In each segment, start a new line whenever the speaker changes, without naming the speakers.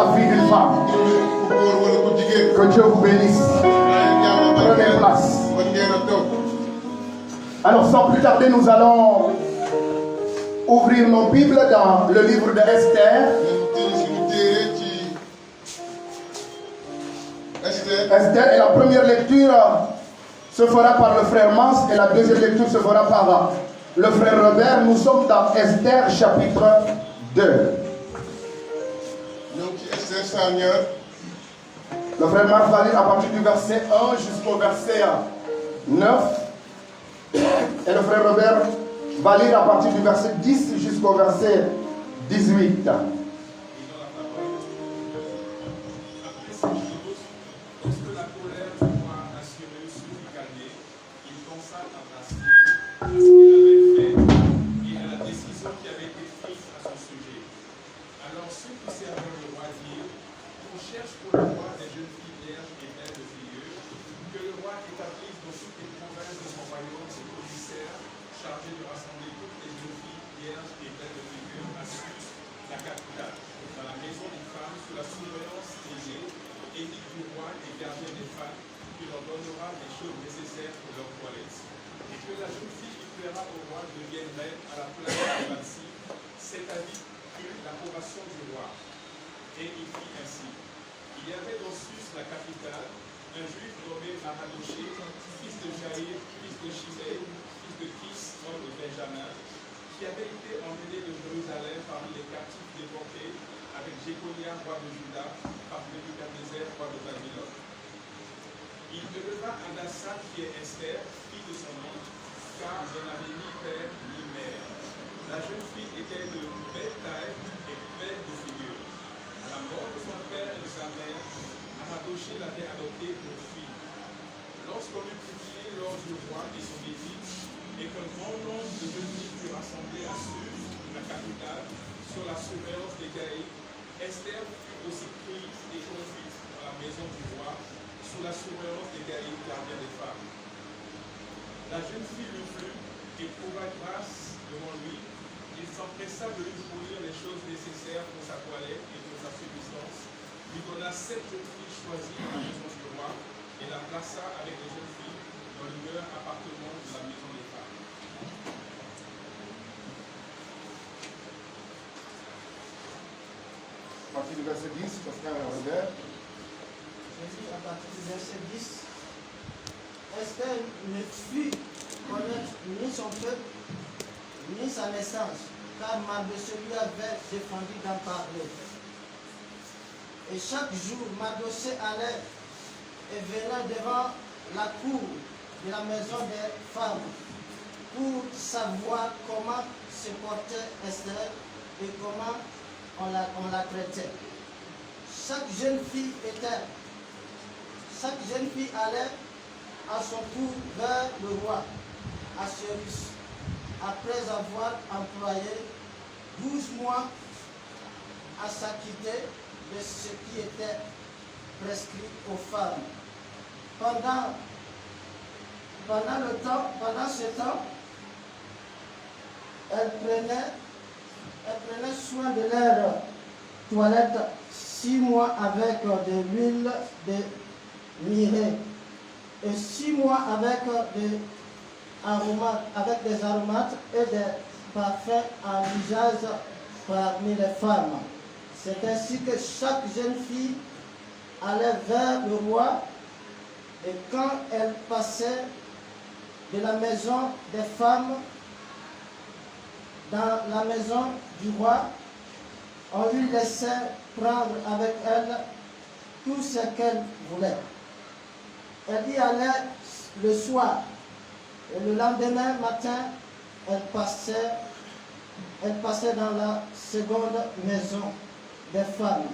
la vie d'une femme. Que Dieu vous bénisse. Prenez place. Alors sans plus tarder, nous allons ouvrir nos Bibles dans le livre de Esther. Esther, et la première lecture se fera par le frère Mans et la deuxième lecture se fera par le frère Robert. Nous sommes dans Esther chapitre 2. Le frère Marc va lire à partir du verset 1 jusqu'au verset 9. Et le frère Robert va lire à partir du verset 10 jusqu'au verset 18. À partir du verset 10, le frère Robert.
Jésus, à partir du verset 10, Esther ne fut connaître ni son peuple, ni sa naissance, car Mardochée lui avait défendu d'en parler. Et chaque jour, Mardochée allait et venait devant la cour de la maison des femmes pour savoir comment se portait Esther et comment on la traitait. Chaque jeune fille allait à son tour vers le roi Assuérus, après avoir employé 12 mois à s'acquitter de ce qui était prescrit aux femmes. Pendant ce temps, elle prenait soin de leur toilette 6 mois avec de l'huile de myrrhe et 6 mois avec des aromates et des parfums en usage parmi les femmes. C'est ainsi que chaque jeune fille allait vers le roi, et quand elle passait de la maison des femmes dans la maison du roi, on lui laissait prendre avec elle tout ce qu'elle voulait. Elle y allait le soir, et le lendemain matin, elle passait dans la seconde maison des femmes,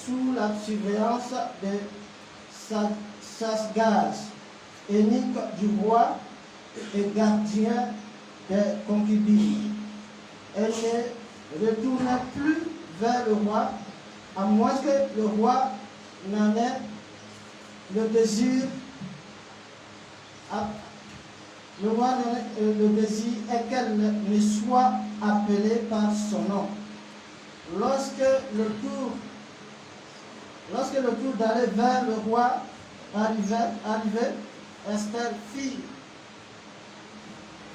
sous la surveillance de Sasgaz, eunuque du roi et gardien des concubines. Elle ne retournait plus vers le roi, à moins que le roi n'en ait le désir. Le désir est qu'elle ne soit appelée par son nom. Lorsque le tour lorsque le tour d'aller vers le roi arrivait, Esther, fille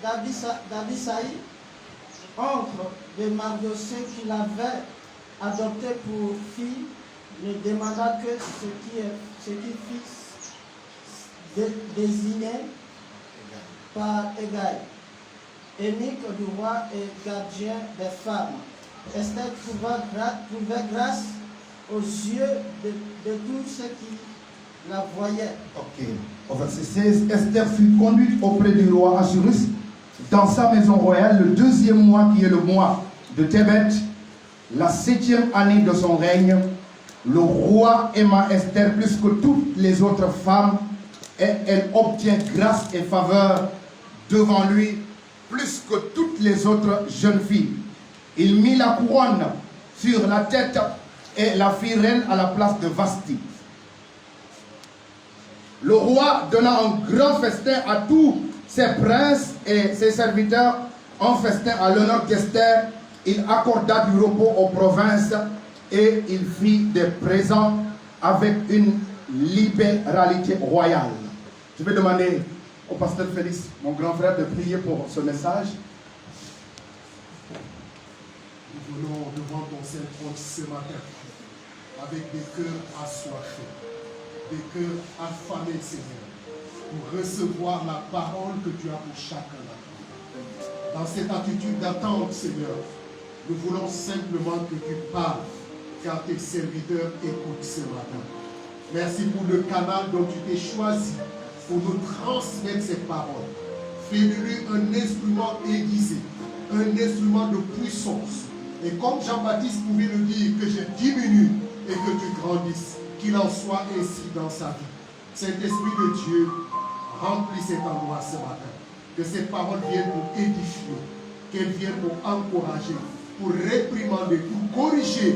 d'Abisaï, oncle de Mardochée, qui l'avait adopté pour fille, ne demanda que ce qui fut désigné par Égaï, eunuque du roi et gardien des femmes. Esther trouvait grâce aux yeux de tous ceux qui la voyaient.
Ok. Au verset 16, Esther fut conduite auprès du roi Assuérus dans sa maison royale le 2e mois, qui est le mois de Tébet, la 7e année de son règne. Le roi aima Esther plus que toutes les autres femmes, et elle obtient grâce et faveur devant lui plus que toutes les autres jeunes filles. Il mit la couronne sur la tête et la fit reine à la place de Vasti. Le roi donna un grand festin à tous ses princes et ses serviteurs, un festin à l'honneur d'Esther. Il accorda du repos aux provinces et il fit des présents avec une libéralité royale. Je vais demander au pasteur Félix, mon grand frère, de prier pour ce message.
Nous venons devant ton Saint-Trône ce matin avec des cœurs assoiffés, des cœurs affamés, Seigneur, pour recevoir la parole que tu as pour chacun d'entre nous. Dans cette attitude d'attente, Seigneur, nous voulons simplement que tu parles, car tes serviteurs écoutent ce matin. Merci pour le canal dont tu t'es choisi pour nous transmettre ces paroles. Fais de lui un instrument aiguisé, un instrument de puissance. Et comme Jean-Baptiste pouvait le dire, que je diminue et que tu grandisses, qu'il en soit ainsi dans sa vie. Saint-Esprit de Dieu, remplis cet endroit ce matin. Que ces paroles viennent pour édifier, qu'elles viennent pour encourager, pour réprimander, pour corriger,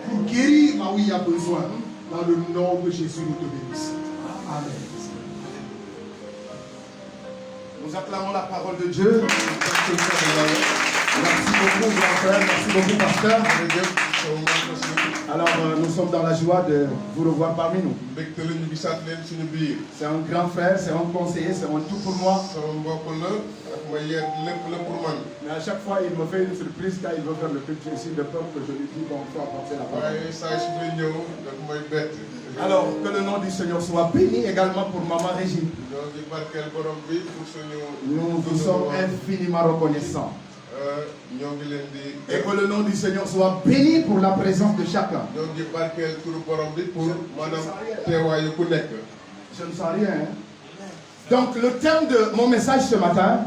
pour guérir là où il y a besoin. Dans le nom de Jésus, nous te bénissons. Amen.
Nous acclamons la parole de Dieu. Merci beaucoup, grand frère. Merci beaucoup, pasteur. Alors, nous sommes dans la joie de vous revoir parmi nous. C'est un grand frère, c'est un conseiller, c'est un tout pour moi. Mais à chaque fois, il me fait une surprise quand il veut faire le culte. J'ai aussi de peur que je lui dise bon, il faut apporter la parole. Alors, que le nom du Seigneur soit béni également pour Maman Régine. Nous vous sommes infiniment reconnaissants. Et que le nom du Seigneur soit béni pour la présence de chacun. Je ne sens rien. Hein? Donc le thème de mon message ce matin,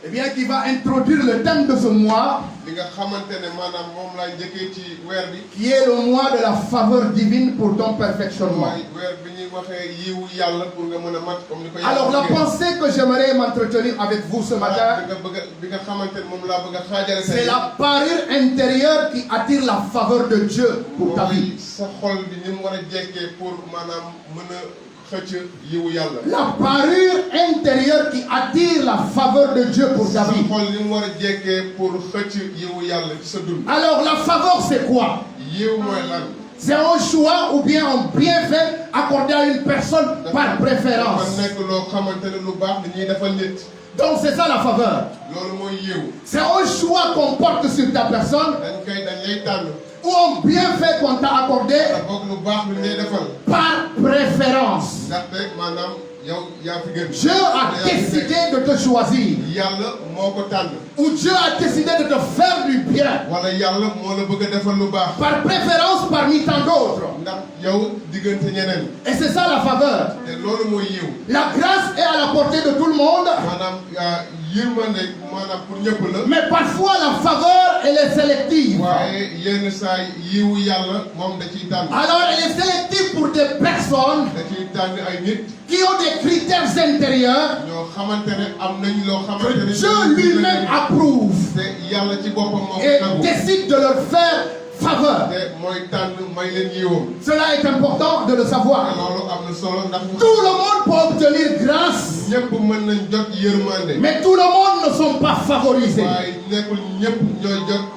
eh bien, qui va introduire le thème de ce mois, qui est le mois de la faveur divine pour ton perfectionnement. Alors la pensée que j'aimerais m'entretenir avec vous ce matin, c'est la parure intérieure qui attire la faveur de Dieu pour ta vie. La parure intérieure qui attire la faveur de Dieu pour ta vie. Alors la faveur c'est quoi? C'est un choix ou bien un bienfait accordé à une personne par préférence. Donc c'est ça la faveur. C'est un choix qu'on porte sur ta personne ou un bienfait qu'on t'a accordé par préférence. Dieu a décidé de te choisir. Ou Dieu a décidé de te faire du bien. Par préférence parmi tant d'autres. Et c'est ça la faveur. La grâce est à la portée de tout le monde. Mais parfois la faveur elle est sélective. Alors elle est sélective pour des personnes qui ont des critères intérieurs que Dieu lui-même approuve et décide de leur faire faveur. Cela est important de le savoir. Tout le monde peut obtenir grâce, mais tout le monde ne sont pas favorisés.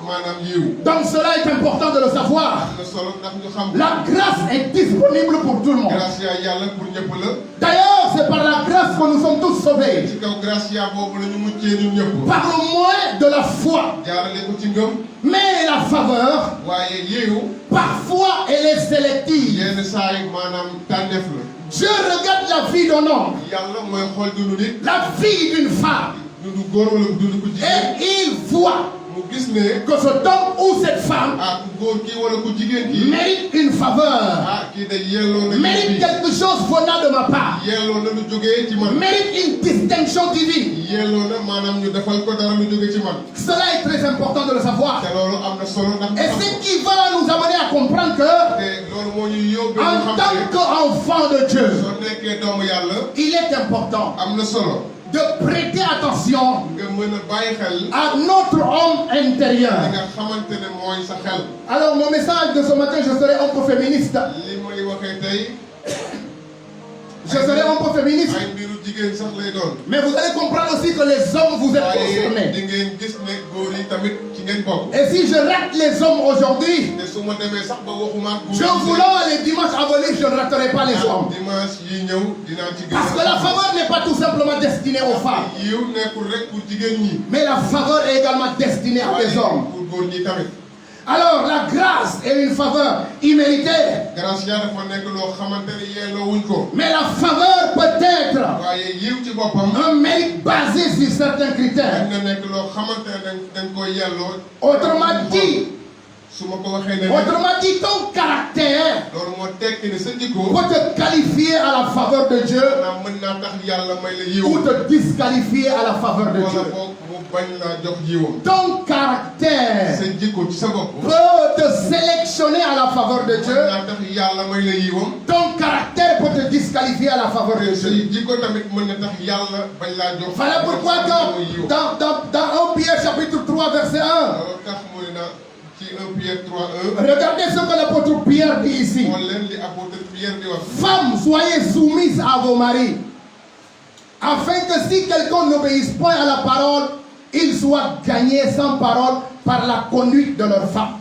maanaam yiw.
Donc cela est important de le savoir.
am na solo ndax ñu xam.
La grâce est disponible pour tout le monde.
grâce yaa yàlla pour ñëpp la.
D'ailleurs, c'est par la grâce que nous sommes tous sauvés.
ci kaw grâce yaa boobu la ñu muccee ñun ñëpp.
Par le moyen de la foi.
jaarale ko ci ngëm.
Mais la faveur,
waaye yiw.
parfois elle est sélective.
yenn saa yi maanaam tànneef la.
Dieu regarde la vie d'un homme,
yàlla mooy xool dundu nit.
la vie d'une femme,
dundu góor wala dundu ku jigéen.
et il voit
mu gis ne.
que cet homme ou cette femme
ah ku góor kii wala ku jigéen kii.
mérite une faveur,
ah kii de yelloo na.
mérite quelque chose venant de ma part,
yelloo na lu jógee ci man.
mérite une distinction divine.
yelloo na maanaam ñu defal ko dara lu jógee ci man.
Cela est très important de le savoir.
te loolu am na solo ndax.
Et ce qui va nous amener à comprendre que,
te loolu moo ñuy yóbbee ñu
en
xam
tant
ne.
qu'enfant de Dieu,
soo nekkee doomu yàlla.
il est important
am na solo.
de prêter attention
nga mën a bàyyi xel.
à notre homme
li
intérieur.
nga xamante ne mooy sa xel.
Alors mon message de ce matin, je serai un peu féministe.
li may waxee tey.
Je serai un peu féministe.
ay mbiru jigéen sax lay doon.
Mais vous allez comprendre aussi que les hommes vous êtes
waaye di
concernés.
ngeen gis ne góor yi tamit ci ngeen bokk.
Et si je rate les hommes aujourd'hui,
te su ma demee sax ba waxuma ak góor
je
yi.
voulant les dimanches à venir, je ne raterai pas les hommes.
dimanche yi ñëw dinaa ci gën a.
Parce que la faveur n'est pas tout simplement destinée aux femmes,
yiw nekkul rek pour jigéen ñi.
mais la faveur est également destinée à des hommes.
pour góor ñi tamit.
Alors la grâce est une faveur imméritée,
grâce yaa dafa nekk loo xamante ne yelloo wuñ ko.
mais la faveur peut être
waaye yiw ci boppam.
un mérite basé sur certains critères.
na nekk loo xamante ne dañ koy yelloo.
Autrement dit,
su ma ko waxee ne.
ton caractère
loolu moo tekki ne sa jikko.
peut te qualifier à la faveur de Dieu
maanaam mën naa tax yàlla may la yiw.
ou te disqualifier à la faveur de
wala
Dieu.
boog mu bañ laa jox yiwam.
Ton caractère
sa jikko ci sa bopp.
peut te sélectionner à la faveur de
mën
Dieu.
naa tax yàlla may la yiwam.
Ton caractère peut te disqualifier à la faveur de
sa
Dieu.
jikko tamit mën na tax yàlla bañ laa jox.
Voilà pourquoi dans 1 Pierre chapitre 3 verset 1,
loolu tax mu ne na ci 1 Pierre 3:1.
regardez ce que l'apôtre Pierre dit ici.
moo leen li apôtre Pierre di wax.
Femmes, soyez soumises à vos maris, afin que si quelqu'un n'obéisse point à la parole, il soit gagné sans parole par la conduite de leur femme.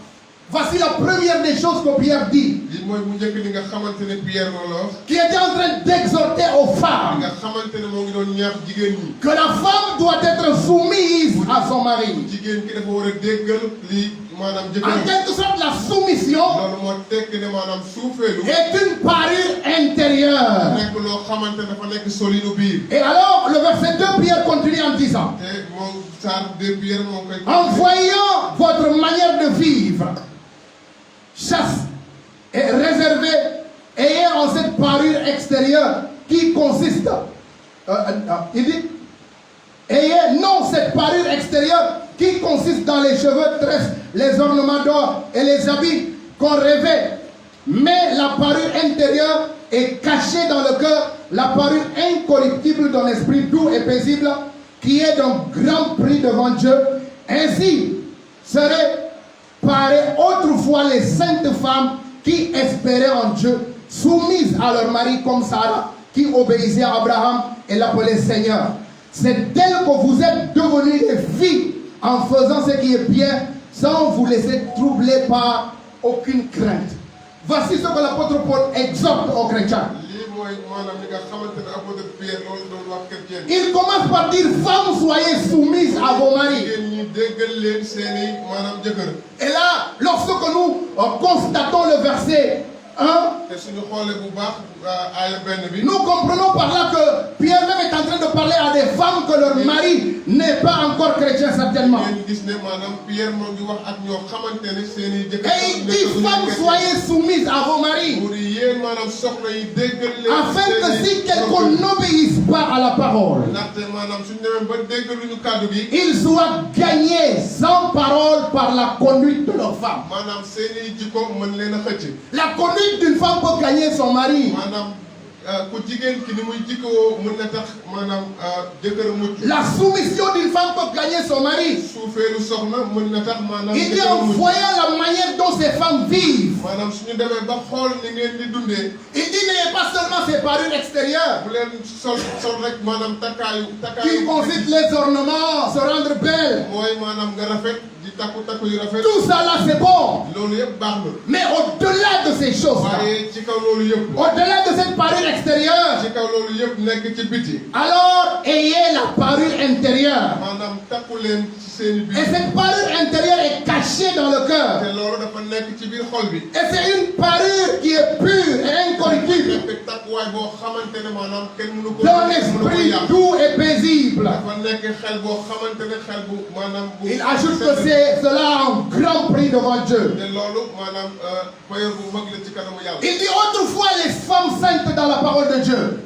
Voici la première des choses que Pierre dit,
li mooy bu njëkk li nga xamante ne Pierre loolu wax.
qui était en train d'exhorter aux
li
femmes
nga xamante ne moo ngi doon ñaax jigéen ñi.
que la femme doit être soumise à son mari.
jigéen ki dafa war a déggal li maanaam
En
jëkkëram.
quelque sorte, la soumission
loolu moo tekki ne maanaam suufeelu.
est une parure intérieure.
nekk loo xamante ne dafa nekk solinu biir.
Et alors, le verset 2, Pierre continue en disant,
te moom saar de Pierre moo koy.
en voyant votre manière de vivre, chaste et réservée, ayez en cette parure extérieure qui consiste, il dit, ayez non cette parure extérieure qui consiste dans les cheveux, tresses, les ornements d'or et les habits qu'on revêt, mais la parure intérieure est cachée dans le cœur, la parure incorruptible d'un esprit doux et paisible qui est d'un grand prix devant Dieu. Ainsi seraient parées autrefois les saintes femmes qui espéraient en Dieu, soumises à leur mari comme Sarah, qui obéissait à Abraham et l'appelait Seigneur. C'est d'elle que vous êtes devenus les filles en faisant ce qui est bien, sans vous laisser troubler par aucune crainte. Voici ce que l'apôtre Paul exhorte aux chrétiens.
lii mooy maanaam li nga xamante ne apôtre Pierre loolu doon wax chrétien.
Il commence par dire, femmes, soyez soumises à vos maris.
jigéen ñi déggal leen seeni maanaam jëkkër.
Et là, lorsque nous constatons le verset 1,
te suñu xoolee bu baax aaya benn bi.
nous comprenons par là que Pierre même est en train de parler à des femmes que leur mari n'est pas encore chrétien certainement.
ngeen gis ne maanaam Pierre moo ngi wax ak ñoo xamante ne seeni jëkkër.
Et il dit, femmes, soyez soumises à vos maris,
mu di yéen maanaam soxna yi déggal leen.
afin que si quelqu'un n'obéisse pas à la parole,
ndaxte maanaam suñu demee ba déggaluñu kàddu gi.
ils soient gagnés sans parole par la conduite de leur femme.
maanaam seeni jikko mën leen a xëcc.
La conduite d'une femme peut gagner son mari.
maanaam ku jigéen ki ni muy jikkoo mën na tax maanaam jëkkër mucc.
La soumission d'une femme peut gagner son mari.
suufeelu soxna mën na tax maanaam.
Il dit en voyant la manière dont ces femmes vivent.
maanaam suñu demee ba xool ni ngeen di dundee.
Il dit n'ayez pas seulement ces parures extérieures
bu leen sol rek maanaam takkaayu.
qui consistent les ornements, se rendre belle.
mooy maanaam nga rafet di takku yu rafet.
Tout ça là c'est bon.
loolu yëpp baax na.
Mais au-delà de ces choses-là,
waaye ci kaw loolu yëpp.
au-delà de cette parure extérieure,
ci kaw loolu yëpp nekk ci biti.
alors ayez la parure intérieure.
maanaam takku leen ci seen i biir.
Et cette parure intérieure est cachée dans le cœur.
te loolu dafa nekk ci biir xol bi.
Et c'est une parure qui est pure et incorruptible,
nekk takkuwaay boo xamante ne maanaam kenn mënu ko.
d'un esprit doux et paisible.
dafa nekk xel boo xamante ne xel bu maanaam bu.
Il ajoute que c'est cela a un grand prix devant Dieu.
te loolu maanaam payoor bu mag la ci kanamu yàlla.
Il dit autrefois les femmes saintes dans la parole de Dieu,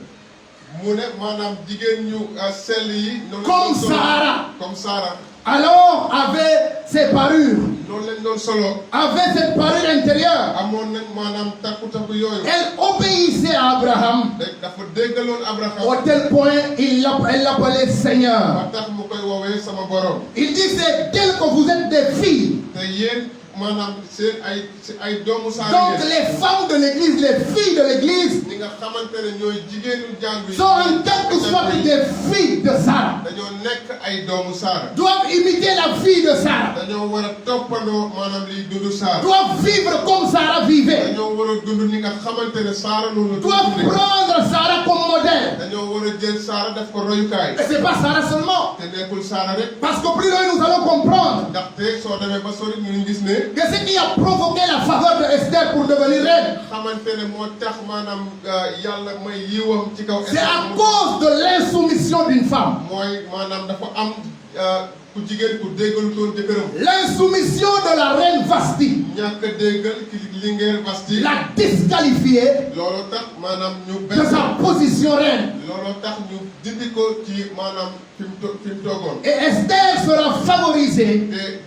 mu ne maanaam jigéen ñu sell yi. noonu
Comme
lañ doon solo.
Sarah.
comme Sarah.
alors avaient ces parures,
noonu lañ doon solo.
avaient cette parure intérieure.
amoon nañ maanaam takku yooyu.
Elle obéissait à Abraham
dafa déggaloon Abraham.
au tel point elle l'appelait Seigneur.
ba tax mu koy woowee sama borom.
Il dit c'est tel que vous êtes des filles.
te yéen maanaam seen ay doomu Saara
Donc
ngeen.
les femmes de l'église, les filles de l'église
ñi nga xamante ne ñooy jigéenu jàng yi.
sont en quelque sorte des filles de Sarah.
dañoo nekk ay doomu Saara.
Doivent imiter la fille de Sarah.
dañoo war a toppandoo maanaam liy dund Saara.
Doivent vivre comme Sarah vivait.
dañoo war a dund ni nga xamante ne Saara noonu la
Doivent
dundee.
prendre Sarah comme modèle.
dañoo war a jël Saara def ko royukaay.
Et c'est pas Sarah seulement.
te nekkul Saara rek.
Parce que plus loin nous allons comprendre
ndaxte soo demee ba sori ñu ngi gis ne.
que ce qui a provoqué la faveur de Esther pour devenir reine,
xamante ne moo tax maanaam yàlla may yiwam ci kaw.
c'est à cause de l'insoumission d'une femme.
mooy maanaam dafa am ku jigéen ku déggalu toon jëkkëram.
L'insoumission de la reine Vasti
ñàkk a déggal ki Linguère Basti.
l'a disqualifiée
looloo tax maanaam ñu
de sa position reine.
looloo tax ñu dindi ko ci maanaam fi mu toogoon.
Et Esther sera favorisée
te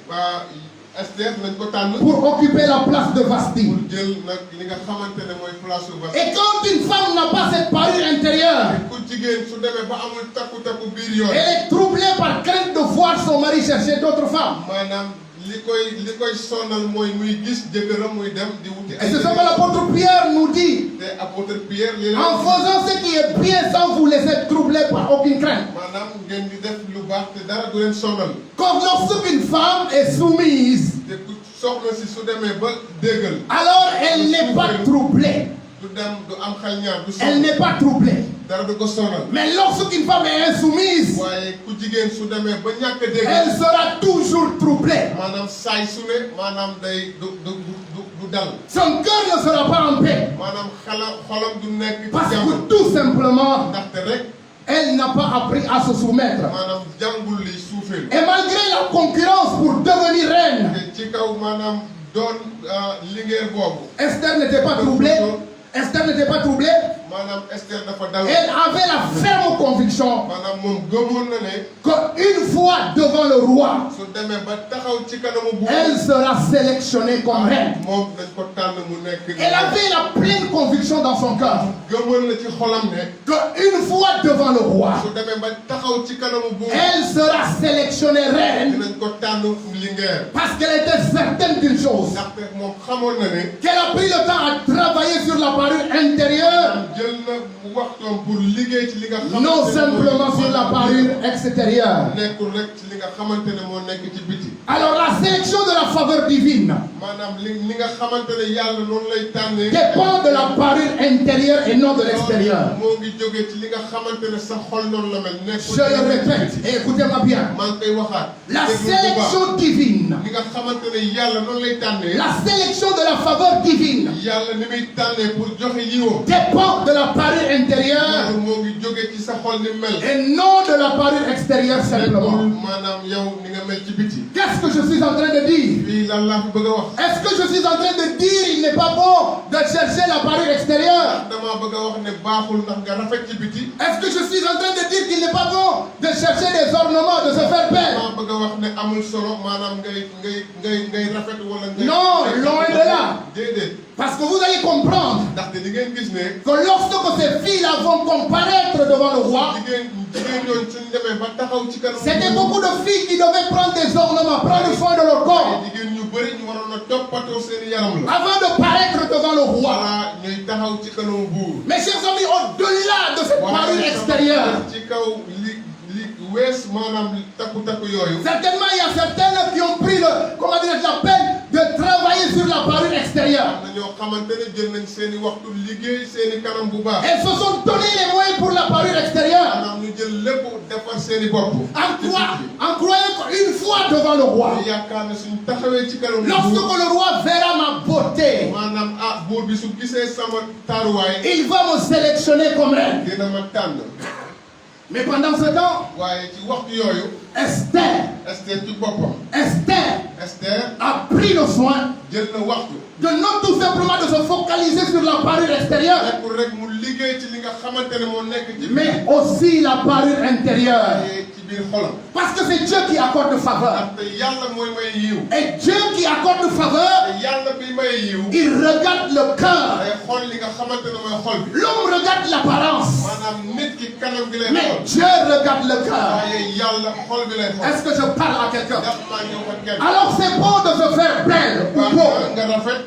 Esther nañ ko tànn.
pour occuper la place de Vasti.
pour jël nag li nga xamante ne mooy place su Basti.
Et quand une femme n'a pas cette parure intérieure,
ku jigéen su demee ba amul takku biir yoon.
elle est troublée par crainte de voir son mari chercher d'autres femmes.
maanaam li koy sonal mooy muy gis jëkkëram muy dem di wuti.
Et c'est ce que l'apôtre Pierre nous dit.
te apôtre Pierre lii la.
En faisant ce qui est bien sans vous laisser troubler par aucune crainte.
maanaam ngeen di def lu baax te dara du leen sonal.
Comme lorsqu'une femme est soumise,
te ku soxna si su demee ba déggal.
alors elle n'est pas troublée.
du dem du am xel ñaar du
Elle
sonal.
n'est pas troublée.
dara du ko sonal.
Mais lorsqu'une femme est insoumise,
waaye ku jigéen su demee ba ñàkk a dégg.
elle sera toujours troublée.
maanaam saay su ne maanaam day du dal.
Son cœur ne sera pas en paix.
maanaam xolam du nekk ci
Parce
jàmm.
que tout simplement,
ndaxte rek
elle n'a pas appris à se soumettre.
maanaam jàngul li suufeel.
Et malgré la concurrence pour devenir reine,
te ci kaw maanaam doon Linguère boobu.
Esther n'était pas troublée. Esther n'était pas troublée.
maanaam Esther dafa dal.
Elle avait la ferme conviction
maanaam moom gëmoon na ne.
qu'une fois devant le roi,
su demee ba taxaw ci kanamu buur.
elle sera sélectionnée comme reine.
moom dañ ko tànn mu nekk.
Elle avait la pleine conviction dans son cœur
gëmoon na ci xolam ne.
qu'une fois devant le roi,
su demee ba taxaw ci kanamu buur.
elle sera sélectionnée reine
dinañ ko tànn Linguère.
parce qu'elle était certaine d'une chose,
ndaxte moom xamoon na ne.
qu'elle a pris le temps à travailler sur la parure intérieure,
jël na waxtoom pour liggéey ci li nga xamante ne
non simplement sur la parure extérieure.
nekkul rek ci li nga xamante ne moo nekk ci biti.
Alors la sélection de la faveur divine
maanaam li nga xamante ne yàlla noonu lay tànnee.
dépend de la parure intérieure et non de l'extérieur.
moo ngi jógee ci li nga xamante ne sa xol noonu la mel. nekkul
Je le répète, et écoutez-moi bien.
maa ngi koy waxaat.
La
déglu bu baax.
sélection divine,
li nga xamante ne yàlla noonu lay tànnee.
la sélection de la faveur divine
yàlla ni muy tànnee pour joxe yiwam.
dépend de la parure intérieure
loolu moo ngi jógee ci sa xol ni mel.
et non de la parure extérieure simplement.
maanaam yow ni nga mel ci biti.
Qu'est-ce que je suis en train de dire?
fii lan laa fi bëgg a wax.
Est-ce que je suis en train de dire il n'est pas bon de chercher la parure extérieure?
damaa bëgg a wax ne baaxul ndax nga rafet ci biti.
Est-ce que je suis en train de dire qu'il n'est pas bon de chercher des ornements, de se faire paix?
damaa bëgg a wax ne amul solo maanaam ngay rafet wala ngay.
Non, loin de là.
déedéet.
Parce que vous allez comprendre
ndaxte di ngeen gis ne.
que lorsque ces filles-là vont comparaître devant le roi,
jigéen ñooñu suñu demee ba taxaw ci kanam.
c'était beaucoup de filles qui devaient prendre des ornements, prendre soin de leur corps,
jigéen ñu bëri ñu waroon a toppatoo seen yaram la.
avant de paraître devant le roi.
voilà ñuy taxaw ci kanamu buur.
Mes chers amis, au-delà de cette parure extérieure,
ci kaw li wees maanaam takku yooyu.
Certainement, il y a certains qui ont pris la peine de travailler sur la parure extérieure.
am na ñoo xamante ne jël nañ seen i waxtu liggéey seen i kanam bu baax.
Elles se sont donné les moyens pour la parure extérieure.
maanaam ñu jël lépp defar seen i bopp.
En croyant qu'une fois devant le roi,
yaakaar ne suñ taxawee ci kanam.
lorsque le roi verra ma beauté,
maanaam buur bi su gisee sama taaruwaay.
il va me sélectionner comme reine.
dina ma tànn.
Mais pendant ce temps,
waaye ci waxtu yooyu.
Esther
ci boppam. Esther
a pris le soin
jël na waxtu.
de non tout simplement de se focaliser sur la parure extérieure,
nekkul rek mu liggéey ci li nga xamante ne moo nekk ci.
mais aussi la parure intérieure.
ci biir xolam.
Parce que c'est Dieu qui accorde faveur.
ndaxte yàlla mooy may yiw.
Et Dieu qui accorde faveur,
te yàlla bi may yiw.
il regarde le cœur.
day xool li nga xamante ne mooy xol bi.
L'homme regarde l'apparence,
maanaam nit ki kanam gi lay
mais
xool.
Dieu regarde le cœur.
waaye yàlla xol bi lay xool.
Est-ce que je parle à quelqu'un?
ndax maa ngi wax ak kenn.
Alors c'est bon de se faire belle ou
baax
beau,
na nga rafet.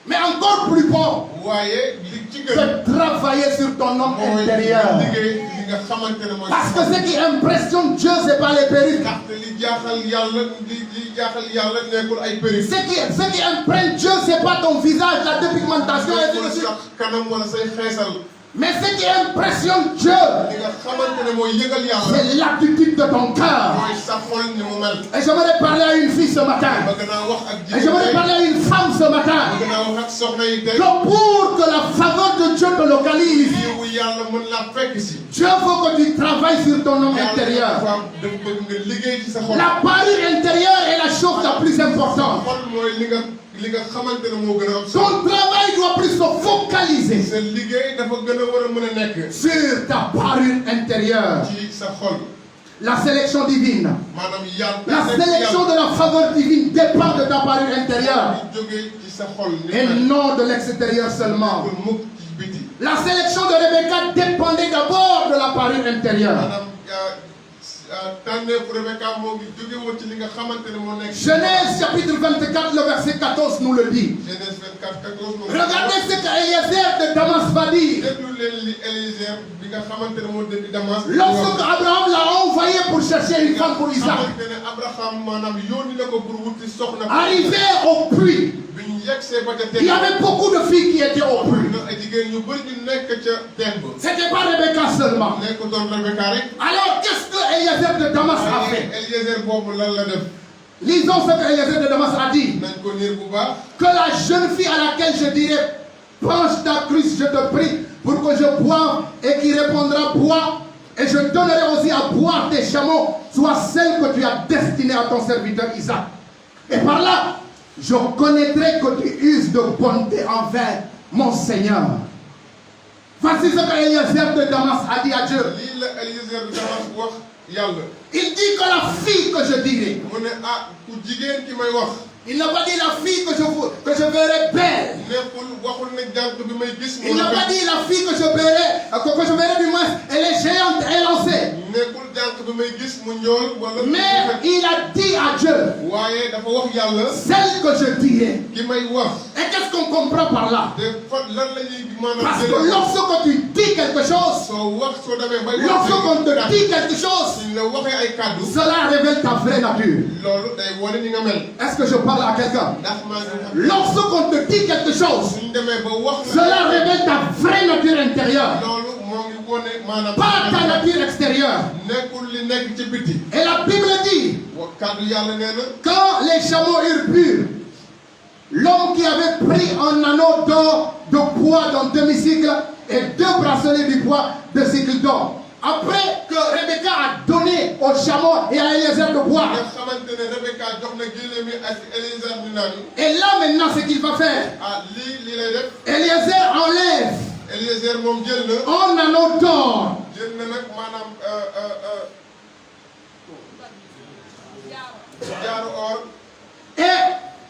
mais encore plus bon,
waaye li ci gën.
de travailler sur ton homme
mooy
intérieur.
liggéey li nga xamante ne mooy.
Parce que ce qui impressionne Dieu, c'est pas les perruques.
ndaxte li jaaxal yàlla nekkul ay perruque.
Ce qui imprègne Dieu, c'est pas ton visage, la dépigmentation et tout de suite.
sax kanam wala say xeesal.
Mais ce qui impressionne Dieu,
li nga xamante ne mooy yëgal yàlla.
c'est l'attitude de ton cœur.
mooy sa xol ni mu mel.
Et j'aimerais parler à une fille ce matin.
bëgg naa wax ak
Et j'aimerais parler à une femme ce matin.
bëgg naa wax ak soxna yi tey.
Que pour que la faveur de Dieu te localise,
yiwu yàlla mën la fekk si.
Dieu faut que tu travailles sur ton homme intérieur.
dafa bëgg nga liggéey ci sa xol.
La parure intérieure est la chose la plus importante.
xol mooy li nga xamante ne moo gën a am solo.
Ton travail doit plus se focaliser
sa liggéey dafa gën a war a mën a nekk.
sur ta parure intérieure.
ci sa xol.
La sélection divine,
maanaam yàlla.
la sélection de la faveur divine dépend de ta parure intérieure
di jógee ci sa xol.
et non de l'extérieur seulement.
pour mukk ci biti.
La sélection de Rebecca dépendait d'abord de la parure intérieure.
maanaam tànneefu Rebecca moo ngi jóge woon ci li nga xamante ne moo nekk.
Genèse chapitre 24, le verset 14 nous le dit.
Genèse 24, 14.
Regardez ce qu'Eliezer de Damas va dire.
déglu leen li Eliezer bi nga xamante ne moo dëkk Damas.
Lorsque Abraham l'a envoyé pour chercher une femme pour Isaac,
xamante ne Abraham maanaam yónni na ko pour wuti soxna.
arrivé au puits,
bi ñu yegsee ba ca teen.
il y avait beaucoup de filles qui étaient au puits.
ay jigéen ñu bëri ñu nekk ca teen ba.
C'était pas Rebecca seulement.
nekkutoon Rebecca rek.
Alors qu'est-ce que Eliezer de Damas a fait?
Eliezer boobu lan la def.
Lisons ce que Eliezer de Damas a dit.
nañ ko niir bu baax.
Que la jeune fille à laquelle je dirais, penche ta cruche, je te prie, pour que je boive, et qui répondra, bois, et je donnerai aussi à boire tes chameaux, soit celle que tu as destinée à ton serviteur Isaac. Et par là, je connaîtrai que tu uses de bonté envers mon Seigneur. Voici ce que Eliezer de Damas a dit à Dieu.
lii la Eliezer de Damas wax yàlla.
Il dit que la fille que je dirai.
mu ne ku jigéen ki may wax.
Il n'a pas dit la fille que je verrai belle.
nekkul waxul ne jànq bi may gis.
Il n'a pas dit la fille que je verrai du moins, elle est géante, élancée.
nekkul jànq bi may gis mu njool wala.
Mais il a dit à Dieu,
waaye dafa wax yàlla.
celle que je dirai.
ki may wax.
Et qu'est-ce qu'on comprend par là?
te fan lan la ñuy maanaam.
Parce que lorsque tu dis quelque chose,
soo demee bay wax.
lorsqu'on te dit quelque chose,
suñ la waxee ay kàddu.
cela révèle ta vraie nature.
loolu day wane ni nga mel.
Est-ce que je parle à quelqu'un?
ndax maa ngi.
Lorsqu'on te dit quelque chose,
suñ demee ba wax.
cela révèle ta vraie nature intérieure,
loolu moo ngi wane maanaam.
pas ta nature extérieure.
nekkul li nekk ci biti.
Et la Bible dit,
kàddu yàlla nee na.
quand les chameaux eurent bu, l'homme qui avait pris un anneau d'or de poids d'un demi-cycle et 2 bracelets du poids de cycle d'or. Après que Rebecca a donné aux chameaux et à Eliezer de boire.
nga xamante ne Rebecca jox na gëléem yi ak Eliezer di naan.
Et là maintenant ce qu'il va faire,
lii lay def.
Eliezer enlève
Eliezer moom jël na.
un anneau d'or.
jël na nag maanaam jaaru or.
Et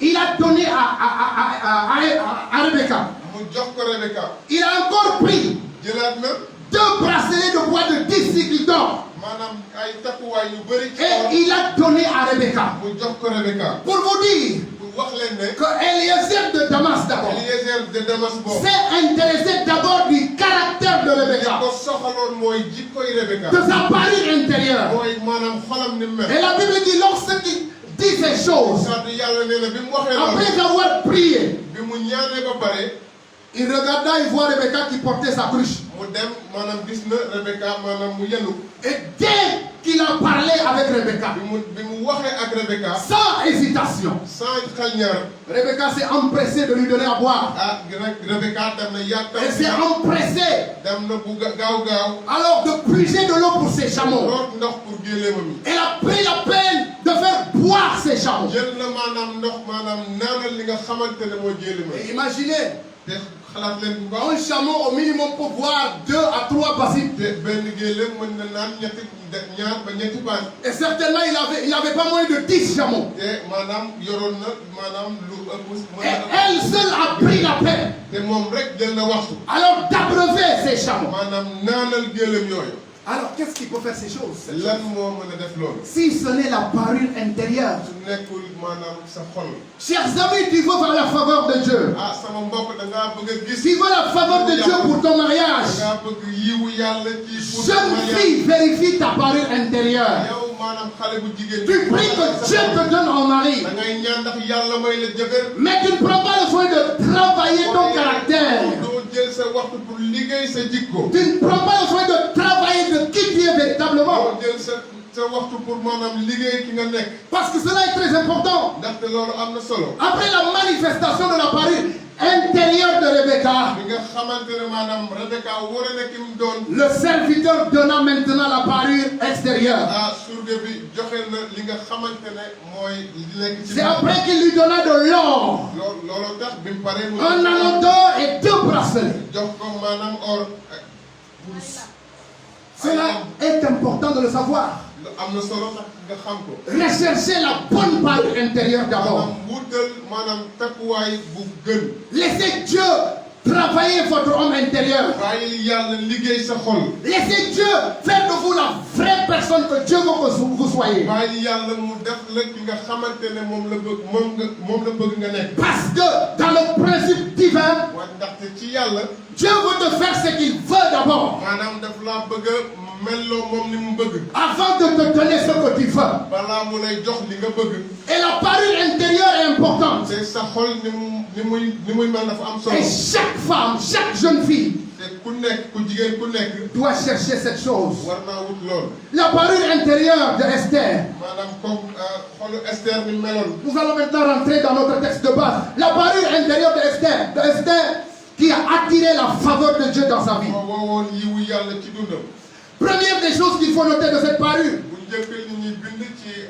il a donné à Rebecca.
mu jox ko Rebecca.
Il a encore pris
jëlaat na.
2 bracelets de bois de 10 cycles d'or.
maanaam ay takkuwaay yu bëri.
Et il a donné à Rebecca.
mu jox ko Rebecca.
Pour vous dire
pour wax leen ne.
que Eliezer de Damas d'abord
Eliezer de Damas boobu.
s'est intéressé d'abord du caractère de Rebecca.
ko ko soxaloon mooy jikkoy Rebecca.
de sa parure intérieure.
mooy maanaam xolam ni mu mel.
Et la Bible dit, lorsqu'il dit ces choses,
Kaddu Yàlla nee na bi mu waxee loolu.
après avoir prié,
bi mu ñaanee ba pare.
il regarda, il voit Rebecca qui portait sa cruche.
mu dem maanaam gis na Rebecca maanaam mu yenu.
Et dès qu'il a parlé avec Rebecca,
bi mu waxee ak Rebecca.
sans hésitation,
sans xel ñaar.
Rebecca s'est empressée de lui donner à boire.
ah Rebecca dem na yàttam.
Elle s'est empressée
dem na bu gaaw gaaw.
alors de puiser de l'eau pour ses chameaux.
root ndox pour géléemam yi.
Elle a pris la peine de faire boire ses chameaux.
jël na maanaam ndox maanaam naanal li nga xamante ne mooy géléemam.
Et imaginez,
te xalaat leen bu
un
baax.
chameau au minimum peut boire 2 à 3 bassines.
te benn géléem mën na naan ñaar ba ñetti baan.
Et certainement, il n'avait pas moins de 10 chameaux.
te maanaam yoroon na maanaam lu ëpp.
Et elle seule a pris la peine
te moom rek jël na waxtu.
alors d'abreuver ses chameaux.
maanaam naanal géléem yooyu.
Alors, qu'est-ce qui peut faire ces choses?
lan moo mën a def loolu.
Si ce n'est la parure intérieure.
su nekkul maanaam sa xol.
Chers amis, tu veux voir la faveur de Dieu.
ah sama mbokk da ngaa bëgg a gis.
Tu veux la faveur de Dieu pour ton mariage.
da ngaa bëgg yiwu yàlla ci pour
Jeune fille, vérifie ta parure intérieure.
yow maanaam xale bu jigéen.
Tu pries que Dieu te donne un mari.
da ngay ñaan ndax yàlla may la jëkkër.
Mais tu ne prends pas le soin de travailler ton caractère.
doo jël sa waxtu pour liggéey sa jikko.
Tu ne prends pas le soin de travailler de qui tu es véritablement.
doo jël sa waxtu pour maanaam liggéey ki nga nekk.
Parce que cela est très important.
ndaxte loolu am na solo.
Après la manifestation de la parure intérieure de Rebecca,
bi nga xamante ne maanaam Rebecca war na ki mu doon.
le serviteur donna maintenant la parure extérieure.
ah surga bi joxe na li nga xamante ne mooy li nekk ci.
C'est après qu'il lui donna de l'or,
looloo tax bi mu paree.
un anneau d'or et 2 bracelets.
jox ko maanaam or ak wurus.
Cela est important de le savoir.
am na solo tax nga xam ko.
Recherchez la bonne parure intérieure d'abord.
maanaam wutal maanaam takkuwaay bu gën.
Laissez Dieu travailler votre homme intérieur.
bàyyi yàlla liggéey sa xol.
Laissez Dieu faire de vous la vraie personne que Dieu veut que vous soyez.
bàyyi yàlla mu def la ki nga xamante ne moom la bëgg moom la bëgg nga nekk.
Parce que dans le principe divin,
waaye ndaxte ci yàlla.
Dieu veut te faire ce qu'il veut d'abord.
maanaam daf laa bëgg a melloo moom ni mu bëgg.
Avant de te donner ce que tu veux.
balaa mu lay jox li nga bëgg.
Et la parure intérieure est importante.
te sa xol ni muy mel dafa am solo.
Et chaque femme, chaque jeune fille
te ku nekk ku jigéen ku nekk.
doit chercher cette chose.
war naa wut loolu.
La parure intérieure de Esther.
maanaam comme xolu Esther ni meloon.
Nous allons maintenant rentrer dans notre texte de base. La parure intérieure de Esther qui a attiré la faveur de Dieu dans sa vie.
moo woowoon yiwu yàlla ci dundam.
Première des choses qu'il faut noter de cette parure.
bu njëkk li ñuy bind ci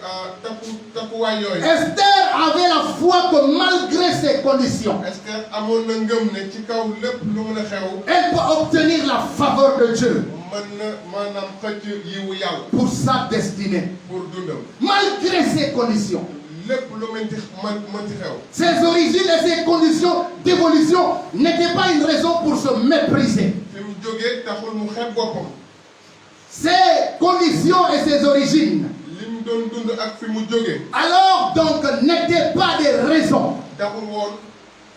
takkuwaay yooyu.
Esther avait la foi que malgré ses conditions,
Esther amoon na ngëm ne ci kaw lépp lu mën a xew.
elle peut obtenir la faveur de Dieu
mën na maanaam xëcc yiwu yàlla.
pour sa destinée.
pour dundam.
Malgré ses conditions.
lépp lu mën ci xew.
Ses origines et ses conditions d'évolution n'étaient pas une raison pour se mépriser.
fi mu jógee taxul mu xeeb boppam.
Ses conditions et ses origines,
li mu doon dund ak fi mu jógee.
alors donc, n'étaient pas des raisons
taxul woon